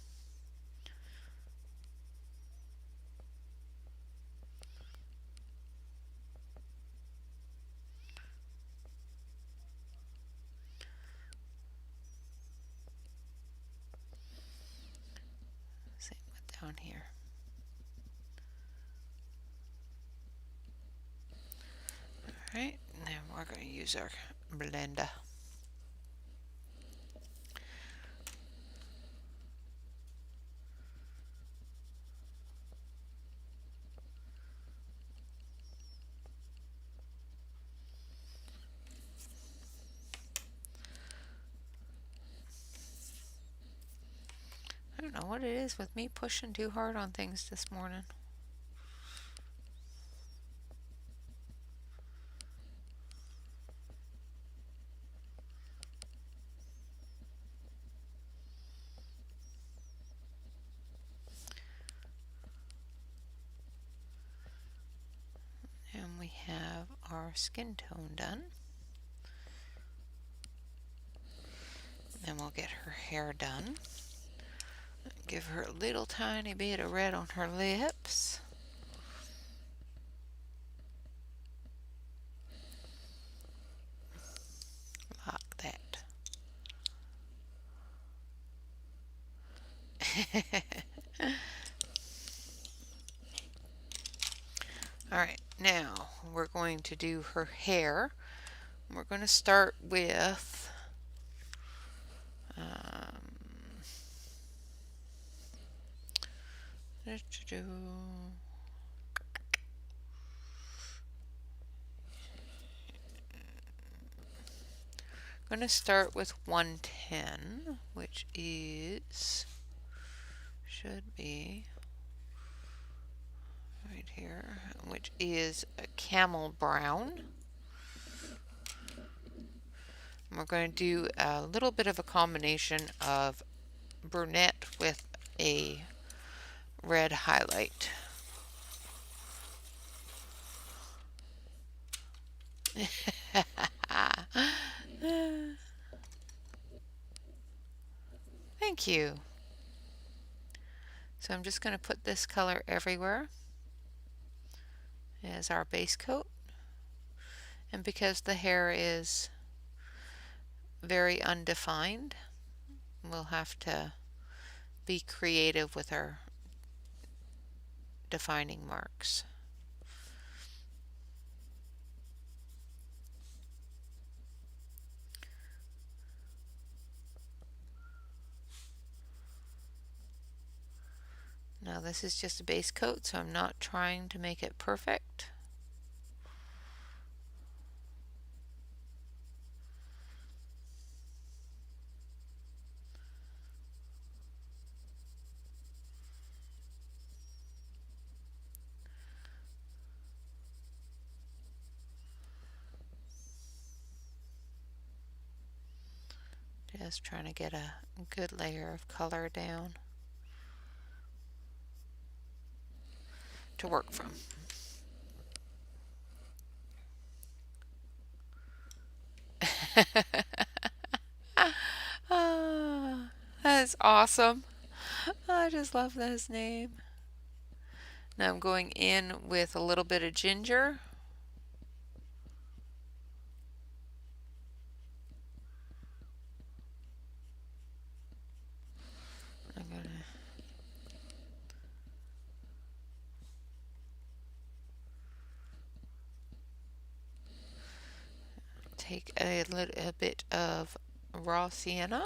Speaker 1: Same with down here. Alright, now we're going to use our blender. I don't know what it is with me pushing too hard on things this morning. And we have our skin tone done. And we'll get her hair done. Give her a little tiny bit of red on her lips. Like that. Alright, now we're going to do her hair. We're going to start with I'm going to start with 110, which should be right here, which is a camel brown. And we're going to do a little bit of a combination of brunette with a red highlight. Thank you. So I'm just going to put this color everywhere as our base coat. And because the hair is very undefined, we'll have to be creative with our defining marks. Now this is just a base coat, so I'm not trying to make it perfect. Just trying to get a good layer of color down to work from. That is awesome. I just love this name. Now I'm going in with a little bit of ginger. I'm going to take a little bit of raw sienna.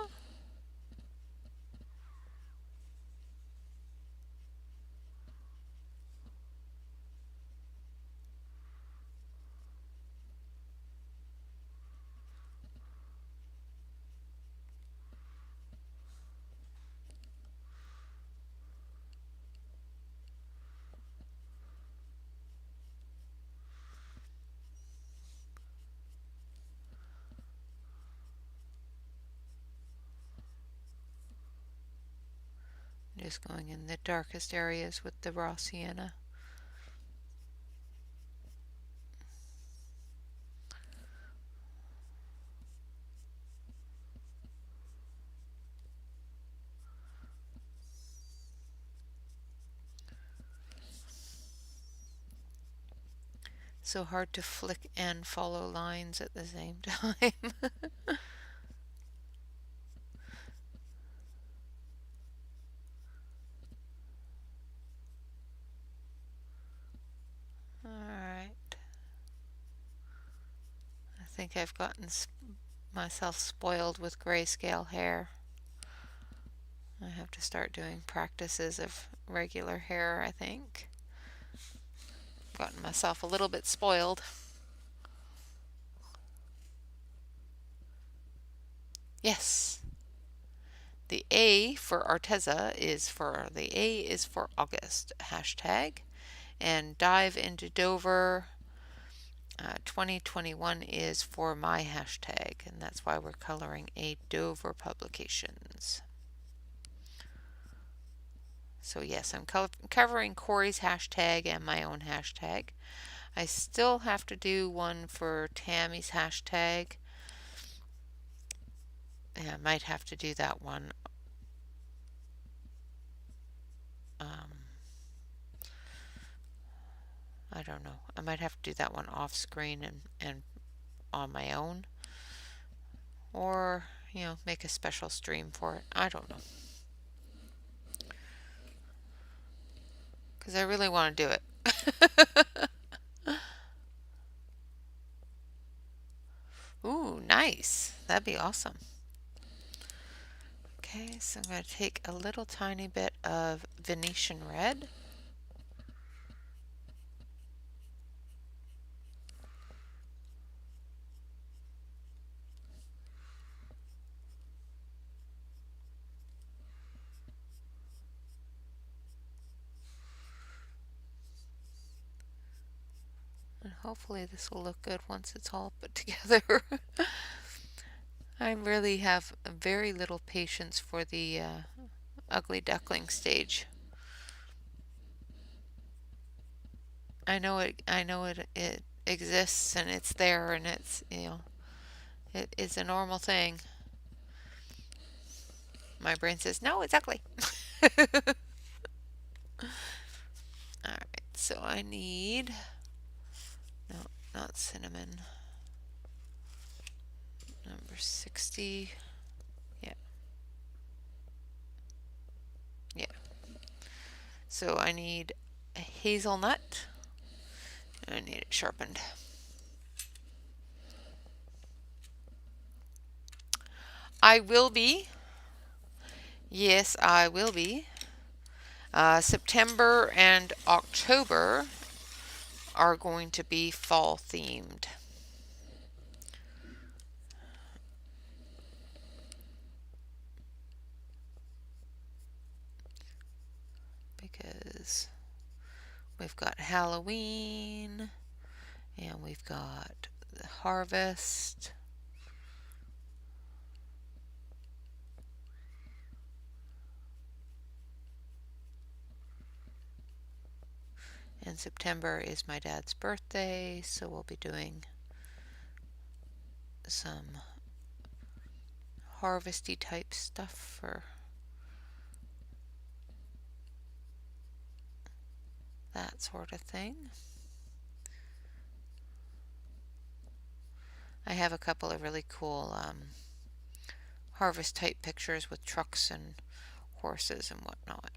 Speaker 1: Just going in the darkest areas with the raw sienna. So hard to flick and follow lines at the same time. Alright. I think I've gotten myself spoiled with grayscale hair. I have to start doing practices of regular hair, I think. Gotten myself a little bit spoiled. Yes. The A for Arteza is for August hashtag, and Dive into Dover 2021 is for my hashtag, and that's why we're coloring a Dover Publications. So yes, I'm covering Corey's hashtag and my own hashtag. I still have to do one for Tammy's hashtag. Yeah, I might have to do that one. I don't know. I might have to do that one off screen and on my own. Or, make a special stream for it. I don't know. Because I really want to do it. Ooh, nice. That'd be awesome. Okay, so I'm going to take a little tiny bit of Venetian red. And hopefully this will look good once it's all put together. I really have very little patience for the ugly duckling stage. I know it exists and it's there and it is a normal thing. My brain says, no, it's ugly. Alright, so I need, no, not cinnamon, number 60, yeah, yeah. So I need a hazelnut, and I need it sharpened. I will be, yes, I will be. September and October are going to be fall themed. Because we've got Halloween and we've got the harvest. And September is my dad's birthday, so we'll be doing some harvesty type stuff for that sort of thing. I have a couple of really cool harvest type pictures with trucks and horses and whatnot.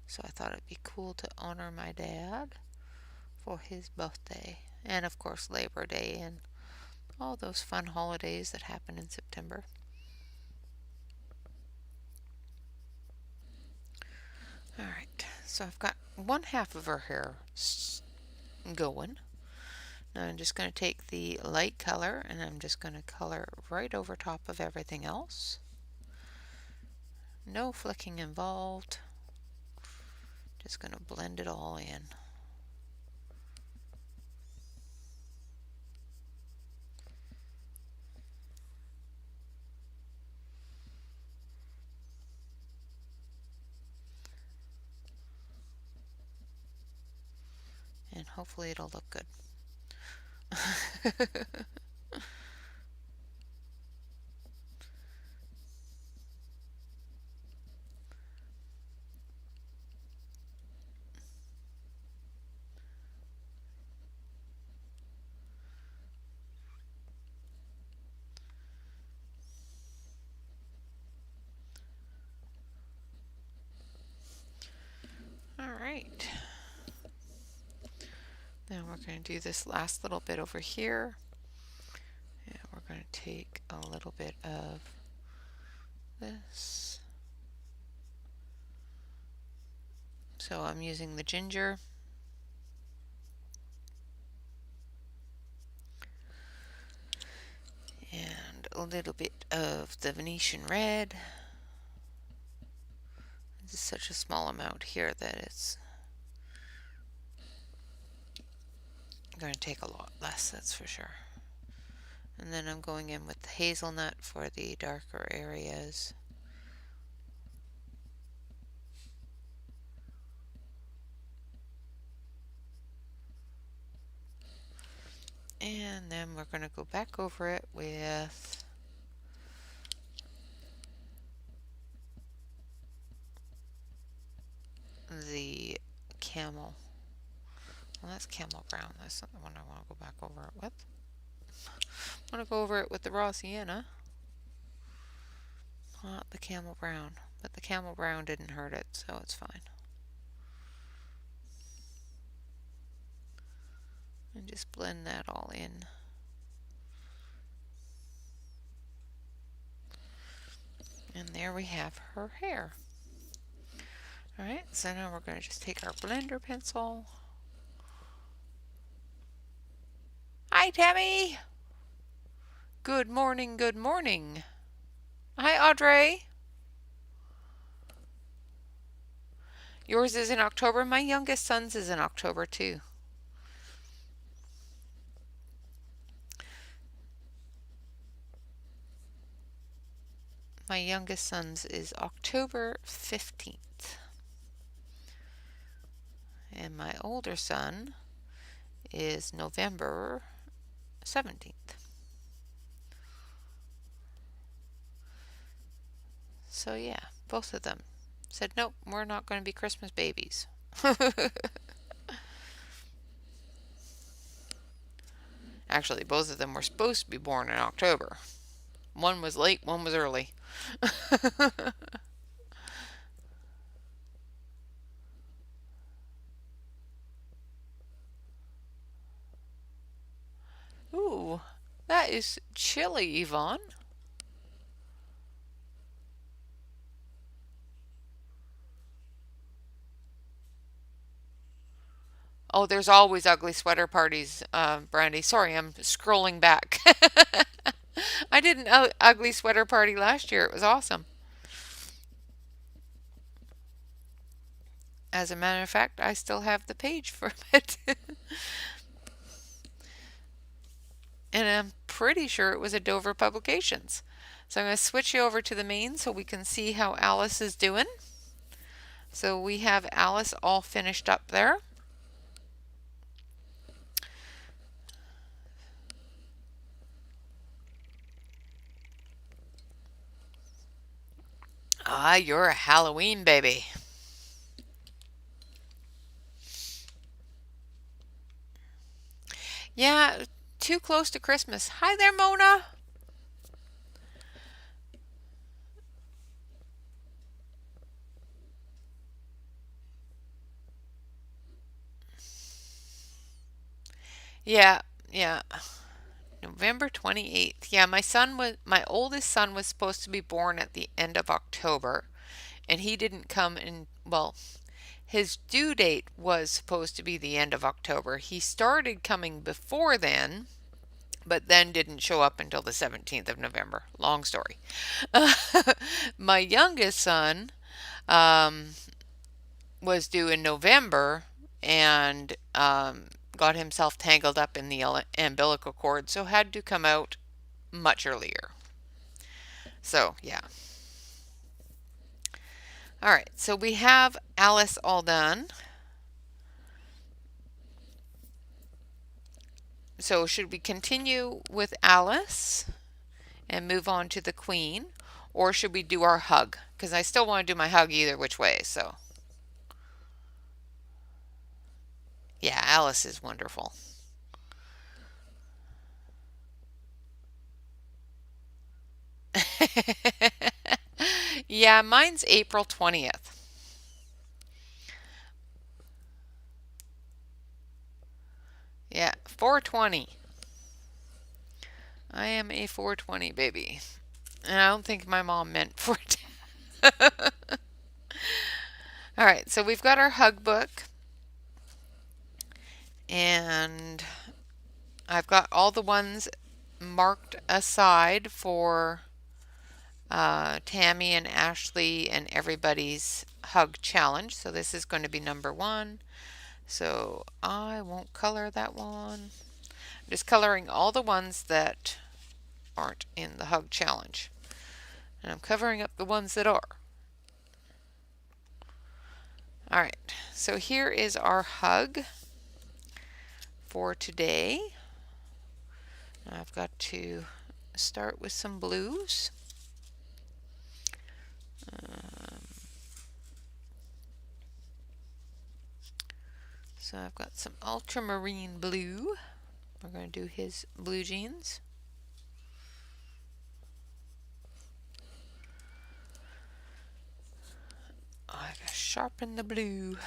Speaker 1: So I thought it'd be cool to honor my dad for his birthday. And of course Labor Day and all those fun holidays that happen in September. Alright, so I've got one half of her hair going. Now I'm just going to take the light color and I'm just going to color right over top of everything else. No flicking involved. Just going to blend it all in. And hopefully it'll look good. Alright. Now we're going to do this last little bit over here. And we're going to take a little bit of this. So I'm using the ginger. And a little bit of the Venetian red. This is such a small amount here that it's going to take a lot less, that's for sure. And then I'm going in with the hazelnut for the darker areas. And then we're going to go back over it with the camel. Well, that's camel brown. That's not the one I want to go back over it with. I want to go over it with the raw sienna, not the camel brown. But the camel brown didn't hurt it, so it's fine. And just blend that all in. And there we have her hair. Alright, so now we're going to just take our blender pencil. Hi, Tammy! Good morning, good morning. Hi, Audrey. Yours is in October. My youngest son's is in October, too. My youngest son's is October 15th. And my older son is November 17th. So yeah, both of them said, nope, we're not going to be Christmas babies. Actually, both of them were supposed to be born in October. One was late, one was early. Ooh, that is chilly, Yvonne. Oh, there's always ugly sweater parties, Brandy. Sorry, I'm scrolling back. I did an ugly sweater party last year. It was awesome. As a matter of fact, I still have the page for it. And I'm pretty sure it was a Dover Publications. So I'm going to switch you over to the main so we can see how Alice is doing. So we have Alice all finished up there. Ah, you're a Halloween baby. Yeah, too close to Christmas. Hi there, Mona. Yeah, yeah. November 28th. Yeah, my oldest son was supposed to be born at the end of October, and he didn't come in, well, his due date was supposed to be the end of October. He started coming before then, but then didn't show up until the 17th of November. Long story. My youngest son um, was due in November and got himself tangled up in the umbilical cord, so had to come out much earlier. So, yeah. All right, so we have Alice all done. So should we continue with Alice and move on to the Queen, or should we do our hug? Because I still want to do my hug either which way, so. Yeah, Alice is wonderful. Yeah, mine's April 20th. Yeah, 420. I am a 420 baby. And I don't think my mom meant 410. All right, so we've got our hug book. And I've got all the ones marked aside for Tammy and Ashley and everybody's hug challenge. So this is going to be number 1. So I won't color that one. I'm just coloring all the ones that aren't in the hug challenge. And I'm covering up the ones that are. Alright, so here is our hug for today. I've got to start with some blues. So I've got some ultramarine blue. We're going to do his blue jeans. I gotta sharpen the blue.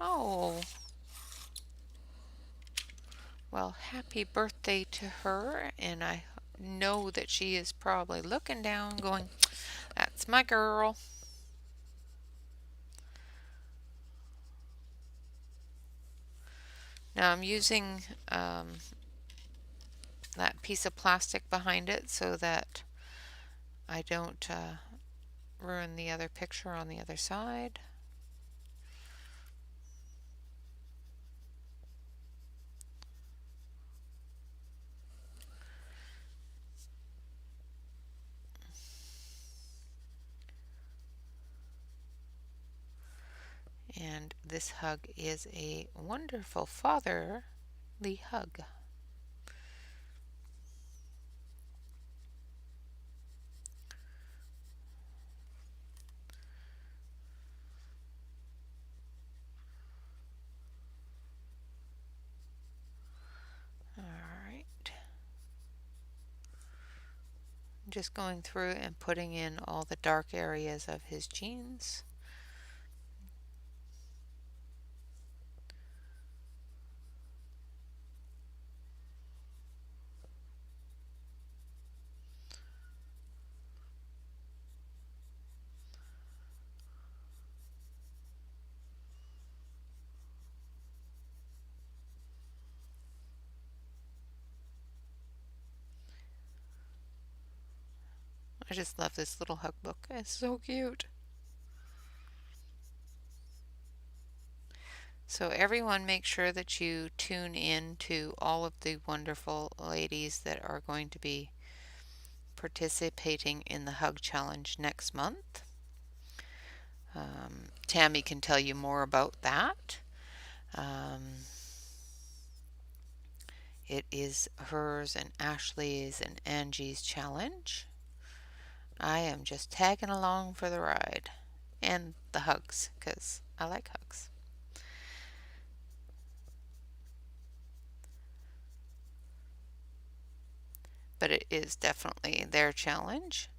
Speaker 1: Oh, well, happy birthday to her, and I know that she is probably looking down going, that's my girl. Now I'm using that piece of plastic behind it so that I don't ruin the other picture on the other side. And this hug is a wonderful fatherly hug. Alright. Just going through and putting in all the dark areas of his jeans. I just love this little hug book. It's so cute. So everyone make sure that you tune in to all of the wonderful ladies that are going to be participating in the hug challenge next month. Tammy can tell you more about that. It is hers and Ashley's and Angie's challenge. I am just tagging along for the ride and the hugs because I like hugs. But it is definitely their challenge,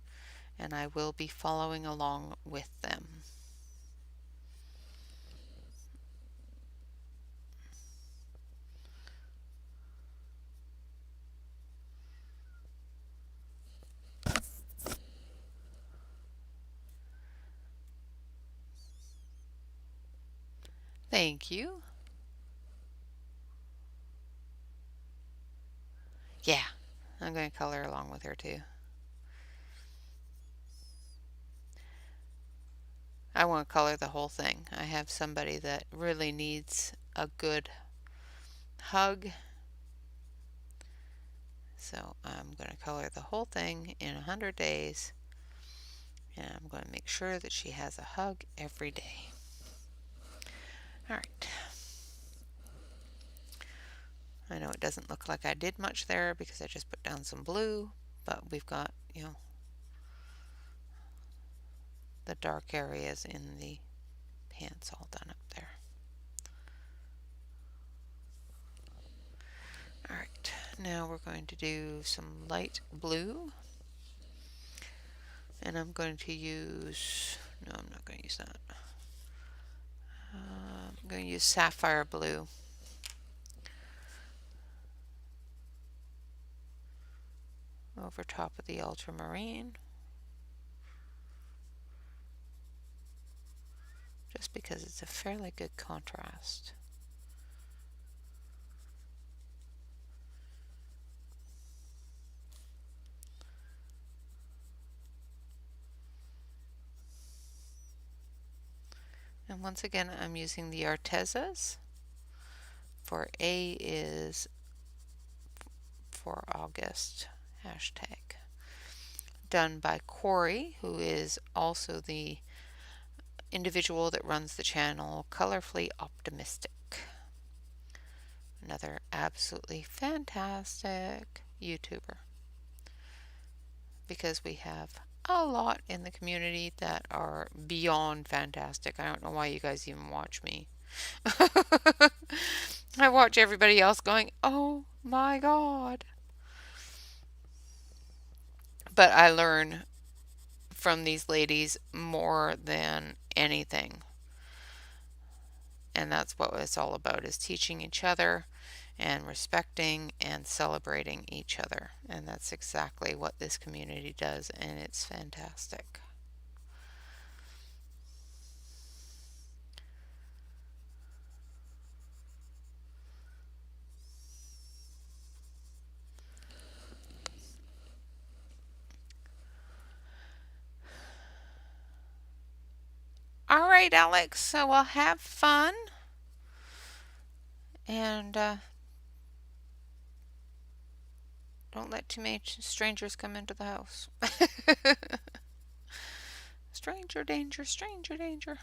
Speaker 1: and I will be following along with them. Thank you. Yeah, I'm going to color along with her too. I want to color the whole thing. I have somebody that really needs a good hug, so I'm going to color the whole thing in 100 days, and I'm going to make sure that she has a hug every day. Alright. I know it doesn't look like I did much there because I just put down some blue, but we've got, the dark areas in the pants all done up there. Alright, now we're going to do some light blue. And I'm going to use, no, I'm not going to use that. I'm going to use sapphire blue. Over top of the ultramarine. Just because it's a fairly good contrast. And once again, I'm using the Artezas for A is for August hashtag. Done by Corey, who is also the individual that runs the channel, Colorfully Optimistic. Another absolutely fantastic YouTuber, because we have a lot in the community that are beyond fantastic. I don't know why you guys even watch me. I watch everybody else going, oh my God. But I learn from these ladies more than anything. And that's what it's all about, is teaching each other and respecting and celebrating each other. And that's exactly what this community does, and it's fantastic. All right, Alex, so we'll have fun. And don't let too many strangers come into the house. Stranger danger, stranger danger.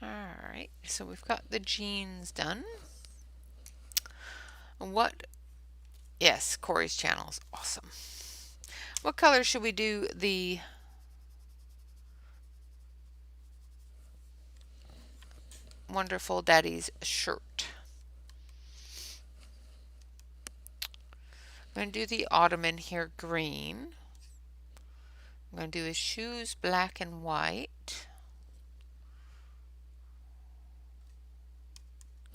Speaker 1: Alright, so we've got the jeans done. What? Yes, Corey's channel is awesome. What color should we do the Wonderful Daddy's shirt? I'm going to do the ottoman here green. I'm going to do his shoes black and white,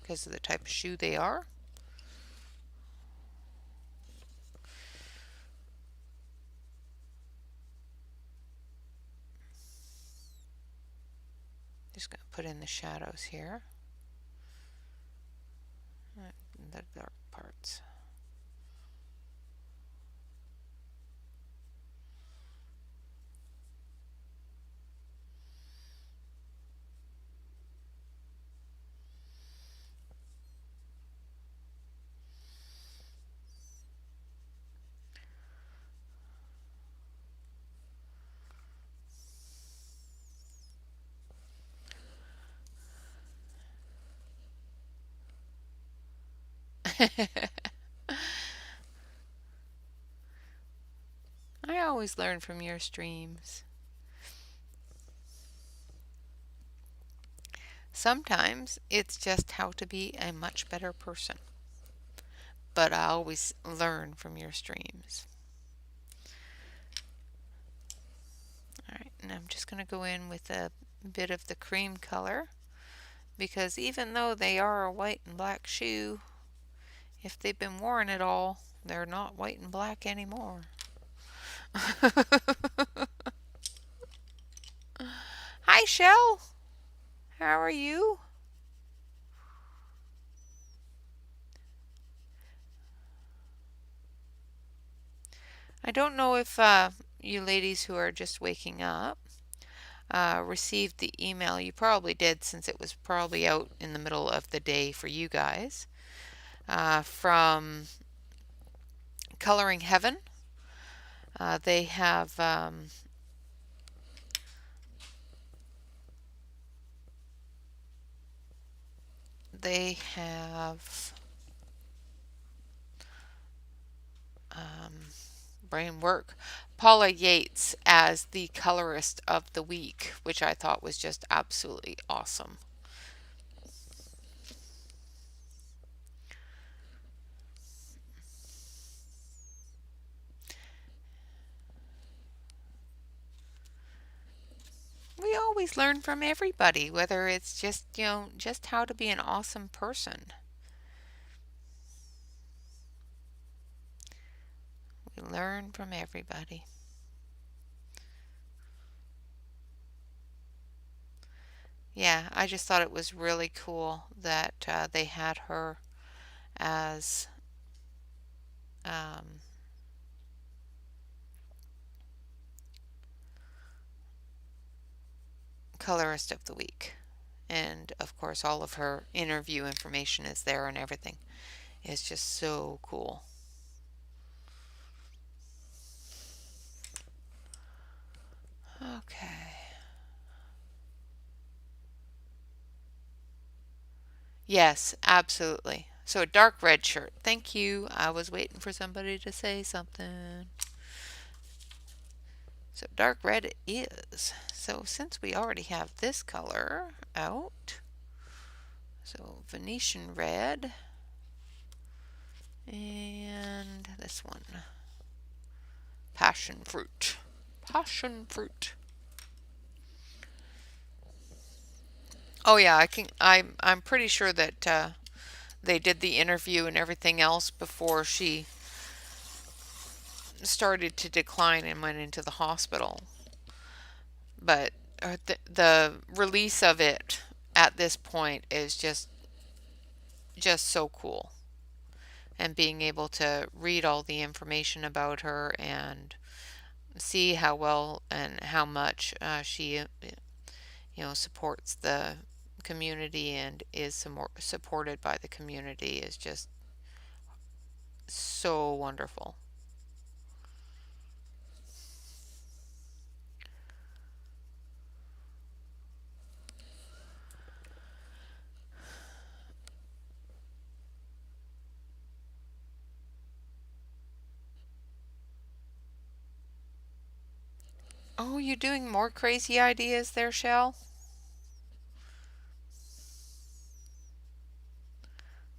Speaker 1: because of the type of shoe they are. Just going to put in the shadows here, the dark parts. I always learn from your streams. Sometimes it's just how to be a much better person, but I always learn from your streams. Alright, and I'm just going to go in with a bit of the cream color, because even though they are a white and black shoe, if they've been worn at all, they're not white and black anymore. Hi, Shell. How are you? I don't know if you ladies who are just waking up received the email. You probably did, since it was probably out in the middle of the day for you guys, from Coloring Heaven. They have brain work, Paula Yates as the colorist of the week, which I thought was just absolutely awesome. We always learn from everybody, whether it's just, just how to be an awesome person. We learn from everybody. Yeah, I just thought it was really cool that they had her as colorist of the week. And of course, all of her interview information is there, and everything is just so cool. Yes, absolutely. So a dark red shirt. Thank you. I was waiting for somebody to say something. So dark red it is. So since we already have this color out, so Venetian red and this one, passion fruit. Passion fruit. Oh yeah, I can. I'm pretty sure that they did the interview and everything else before she started to decline and went into the hospital. But the release of it at this point is just so cool. And being able to read all the information about her and see how well and how much she supports the community and is supported by the community is just so wonderful. Oh, you doing more crazy ideas there, Shell?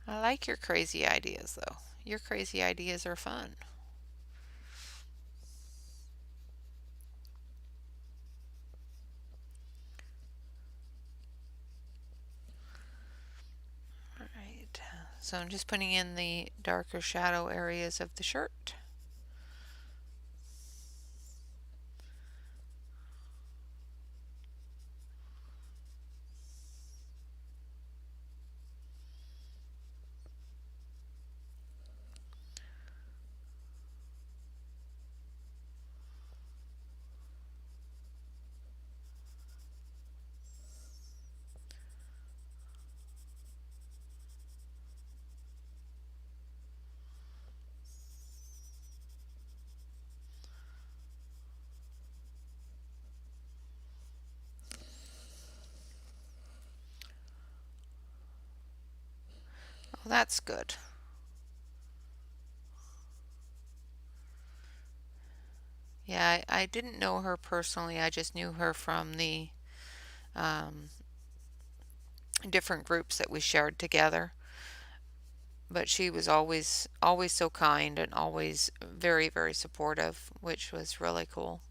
Speaker 1: I like your crazy ideas, though. Your crazy ideas are fun. All right. So I'm just putting in the darker shadow areas of the shirt. Well, that's good. Yeah, I didn't know her personally. I just knew her from the um, different groups that we shared together. But she was always so kind and always very, very supportive, which was really cool.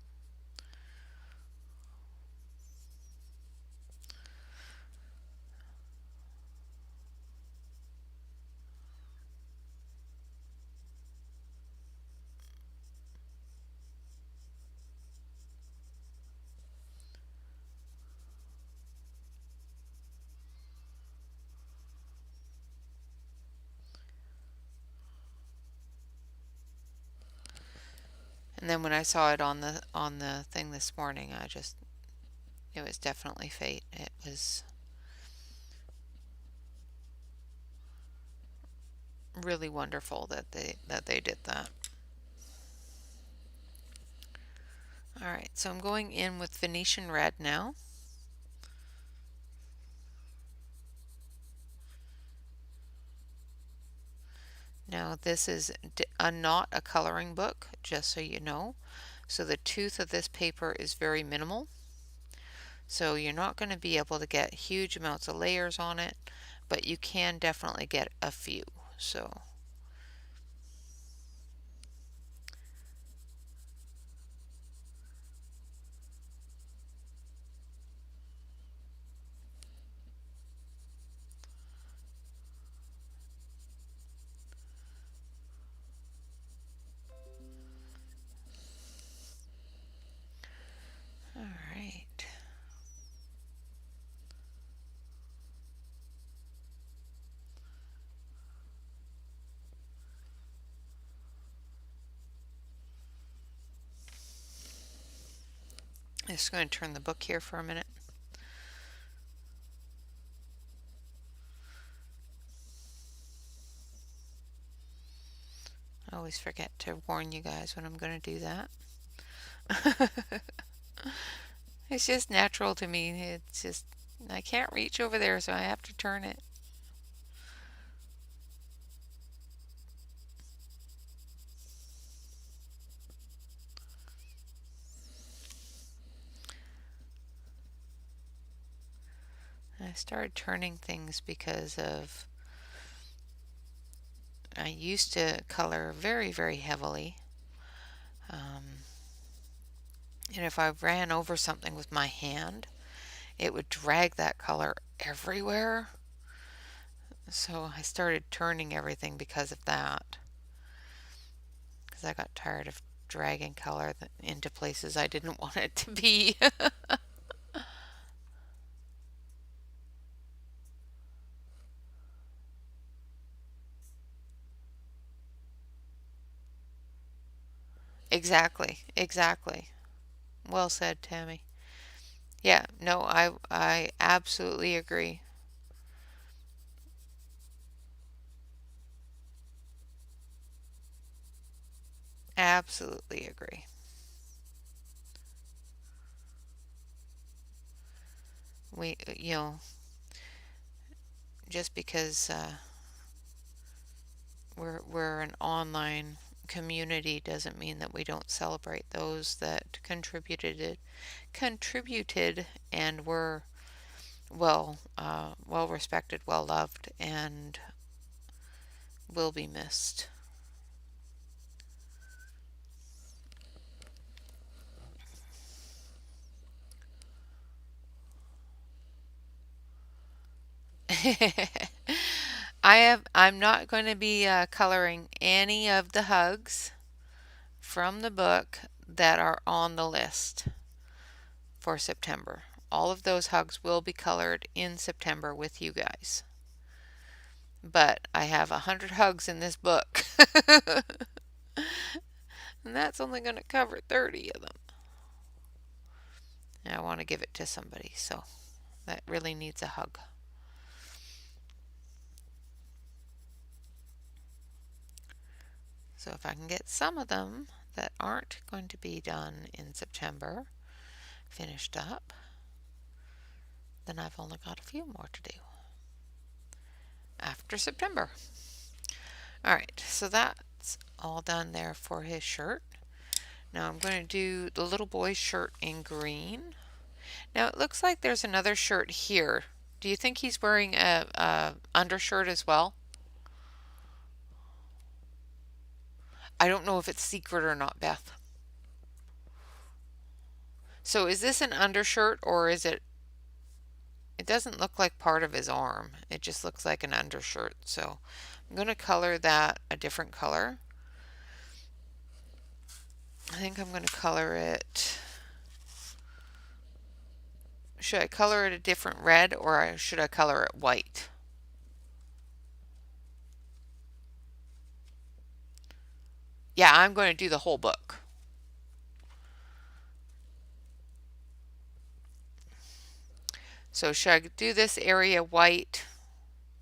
Speaker 1: And then when I saw it on the thing this morning, it was definitely fate. It was really wonderful that they did that. All right, so I'm going in with Venetian red now. Now this is not a coloring book, just so you know. So the tooth of this paper is very minimal. So you're not going to be able to get huge amounts of layers on it, but you can definitely get a few. So, all right. I'm just going to turn the book here for a minute. I always forget to warn you guys when I'm going to do that. It's just natural to me. It's just, I can't reach over there, so I have to turn it. I started turning things because of I used to color very, very heavily. And if I ran over something with my hand, it would drag that color everywhere. So I started turning everything because of that. Because I got tired of dragging color into places I didn't want it to be. Exactly, exactly. Well said, Tammy. Yeah, no, I absolutely agree. Absolutely agree. Just because we're an online community doesn't mean that we don't celebrate those that contributed and were well respected, well loved, and will be missed. I'm not going to be coloring any of the hugs from the book that are on the list for September. All of those hugs will be colored in September with you guys. But I have 100 hugs in this book. And that's only going to cover 30 of them. And I want to give it to somebody, so that really needs a hug. So if I can get some of them that aren't going to be done in September finished up, then I've only got a few more to do after September. Alright, so that's all done there for his shirt. Now I'm going to do the little boy's shirt in green. Now it looks like there's another shirt here. Do you think he's wearing a undershirt as well? I don't know if it's secret or not, Beth. So is this an undershirt or is it? It doesn't look like part of his arm. It just looks like an undershirt. So I'm going to color that a different color. I think I'm going to color it. Should I color it a different red or should I color it white? Yeah, I'm going to do the whole book. So should I do this area white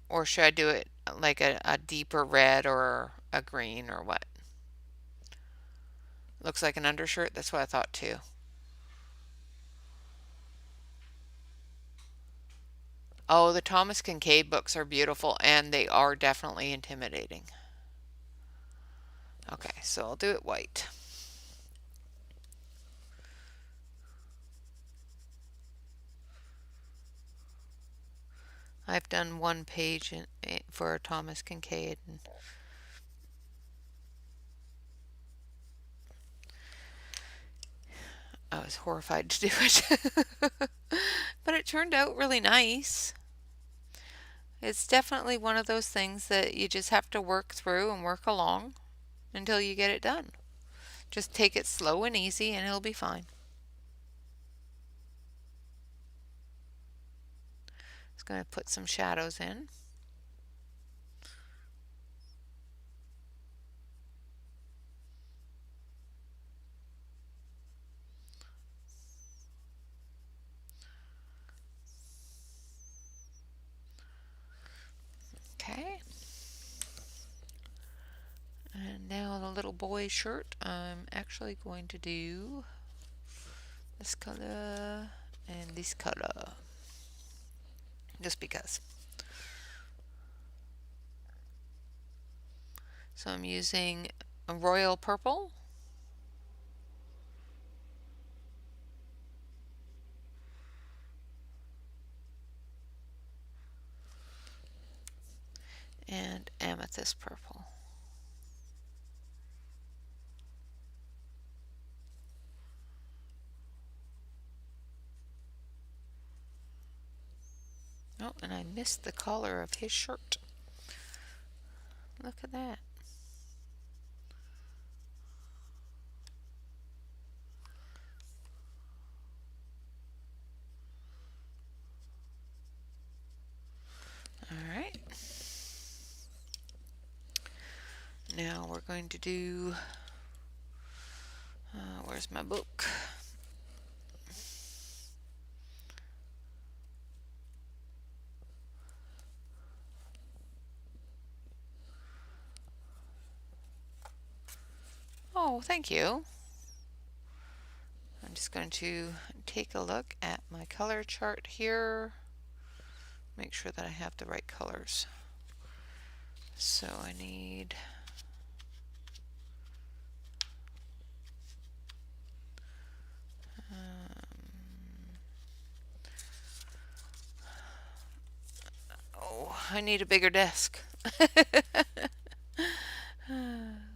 Speaker 1: or should I do it like a deeper red or a green or what? Looks like an undershirt. That's what I thought too. Oh, the Thomas Kincaid books are beautiful and they are definitely intimidating. Okay, so I'll do it white. I've done one page for Thomas Kincaid. And I was horrified to do it. But it turned out really nice. It's definitely one of those things that you just have to work through and work along until you get it done. Just take it slow and easy and it'll be fine. Just going to put some shadows in. Okay. And now the little boy's shirt, I'm actually going to do this color and this color. Just because. So I'm using a royal purple. and amethyst purple. Oh, and I missed the collar of his shirt. Look at that. All right. Now we're going to do, where's my book? Oh, thank you. I'm just going to take a look at my color chart here. Make sure that I have the right colors. So I need I need a bigger desk.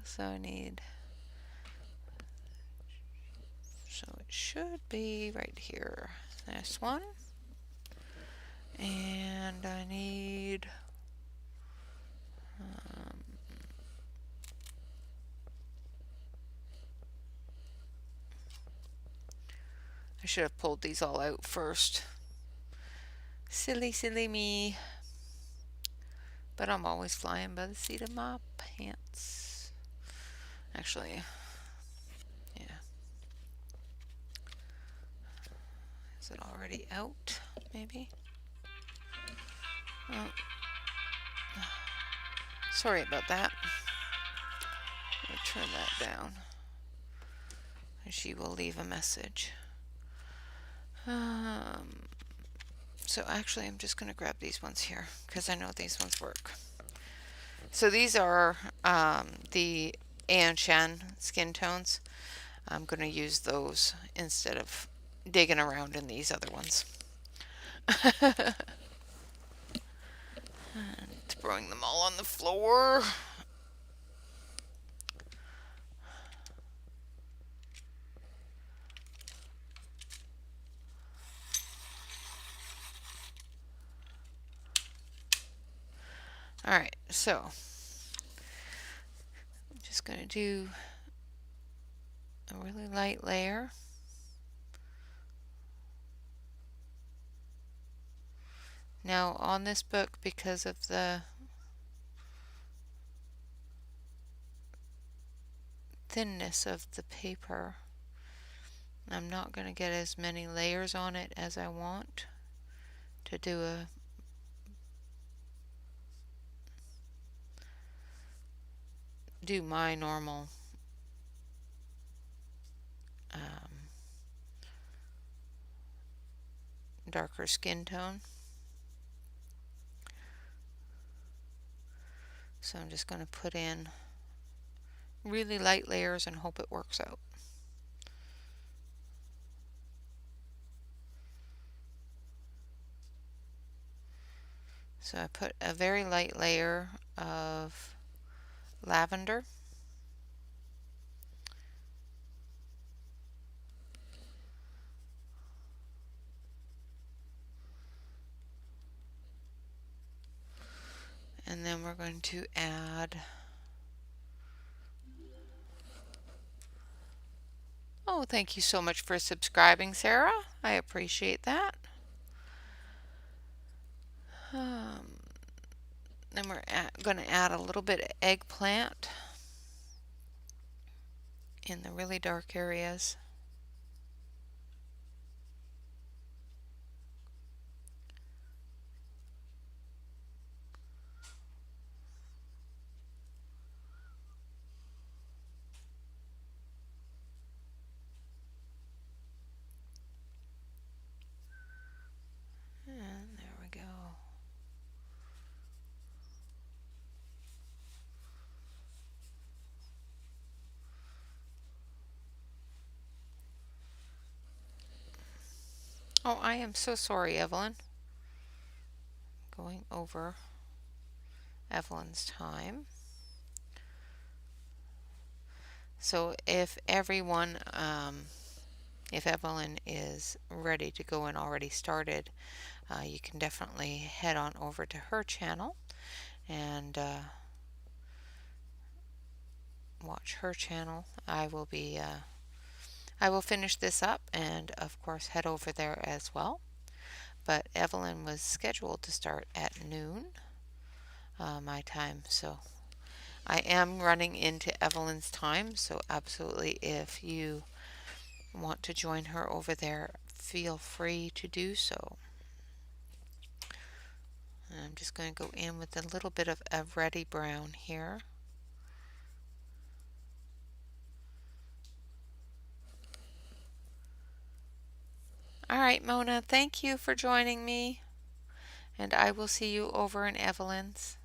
Speaker 1: So I need, so it should be right here. This one. And I need I should have pulled these all out first. Silly, silly me. But I'm always flying by the seat of my pants. Actually, yeah. Is it already out, maybe? Oh. Sorry about that. I'm going to turn that down. And she will leave a message. So actually, I'm just going to grab these ones here because I know these ones work. So these are the Ann Shan skin tones. I'm going to use those instead of digging around in these other ones. And throwing them all on the floor. Alright, so I'm just going to do a really light layer. Now on this book, because of the thinness of the paper, I'm not going to get as many layers on it as I want to do my normal darker skin tone. So I'm just going to put in really light layers and hope it works out. So I put a very light layer of lavender. And then we're going to add, oh, thank you so much for subscribing, Sarah. I appreciate that. Then we're going to add a little bit of eggplant in the really dark areas. And there we go. Oh, I am so sorry, Evelyn. Going over Evelyn's time. So if everyone, if Evelyn is ready to go and already started, you can definitely head on over to her channel and watch her channel. I will finish this up and of course head over there as well. But Evelyn was scheduled to start at noon my time, so I am running into Evelyn's time, so absolutely if you want to join her over there, feel free to do so. And I'm just going to go in with a little bit of a reddy brown here. All right, Mona, thank you for joining me, and I will see you over in Evelyn's.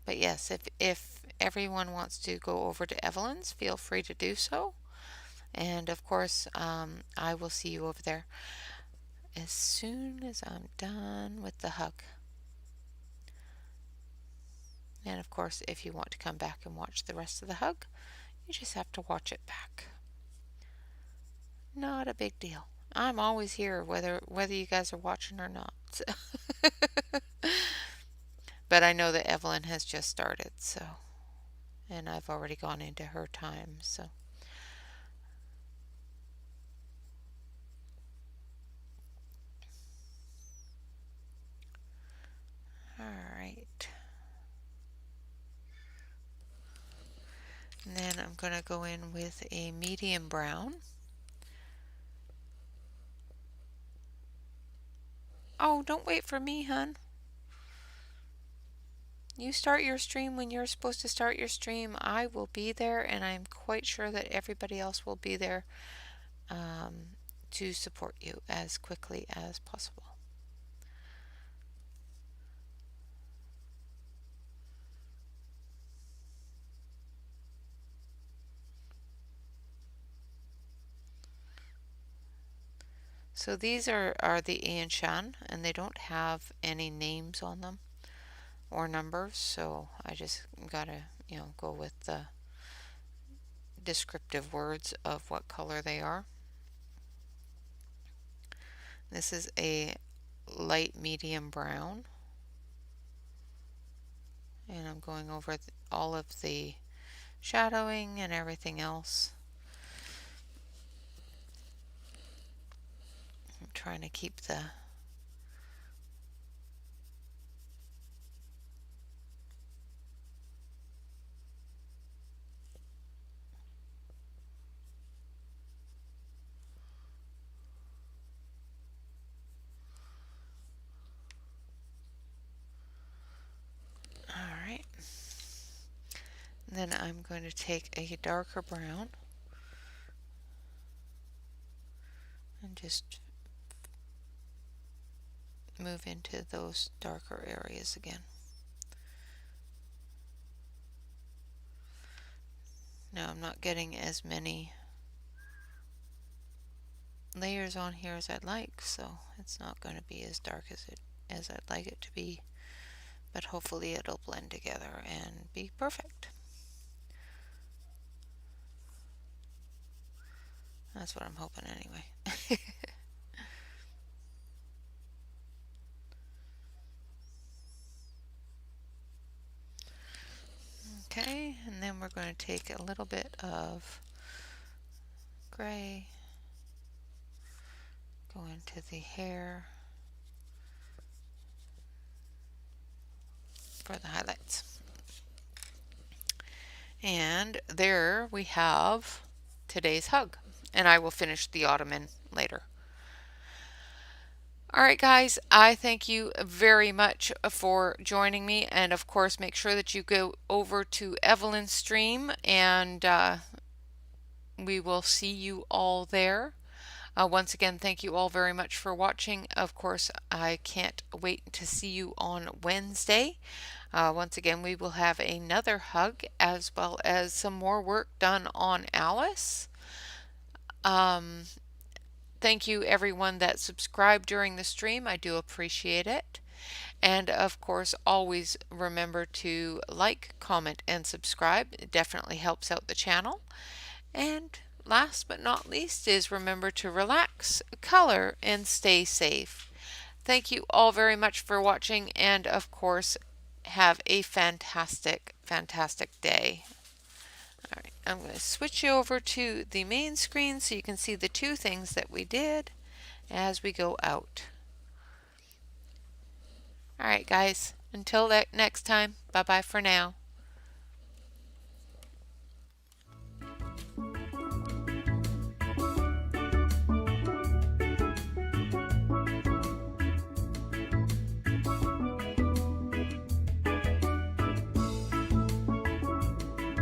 Speaker 1: But yes, if everyone wants to go over to Evelyn's, feel free to do so. And of course, I will see you over there as soon as I'm done with the hug. And of course, if you want to come back and watch the rest of the hug, you just have to watch it back. Not a big deal. I'm always here whether you guys are watching or not. But I know that Evelyn has just started, so, and I've already gone into her time, so. All right. And then I'm going to go in with a medium brown. Oh, don't wait for me, hun. You start your stream when you're supposed to start your stream. I will be there, and I'm quite sure that everybody else will be there to support you as quickly as possible. So these are the Ian Shan, and they don't have any names on them or numbers, so I just gotta, go with the descriptive words of what color they are. This is a light medium brown, and I'm going over all of the shadowing and everything else. I'm trying to keep the Alright. Then I'm going to take a darker brown and just move into those darker areas again. Now I'm not getting as many layers on here as I'd like, so it's not going to be as dark as I'd like it to be, but hopefully it'll blend together and be perfect. That's what I'm hoping anyway. Okay, and then we're going to take a little bit of gray, go into the hair for the highlights. And there we have today's hug, and I will finish the ottoman later. Alright guys, I thank you very much for joining me, and of course make sure that you go over to Evelyn's stream, and we will see you all there. Once again, thank you all very much for watching. Of course, I can't wait to see you on Wednesday. Once again, we will have another hug as well as some more work done on Alice. thank you everyone that subscribed during the stream. I do appreciate it. And of course, always remember to like, comment, and subscribe. It definitely helps out the channel. And last but not least is remember to relax, color, and stay safe. Thank you all very much for watching, and of course, have a fantastic, fantastic day. All right, I'm going to switch you over to the main screen so you can see the two things that we did as we go out. All right, guys, until next time, bye-bye for now.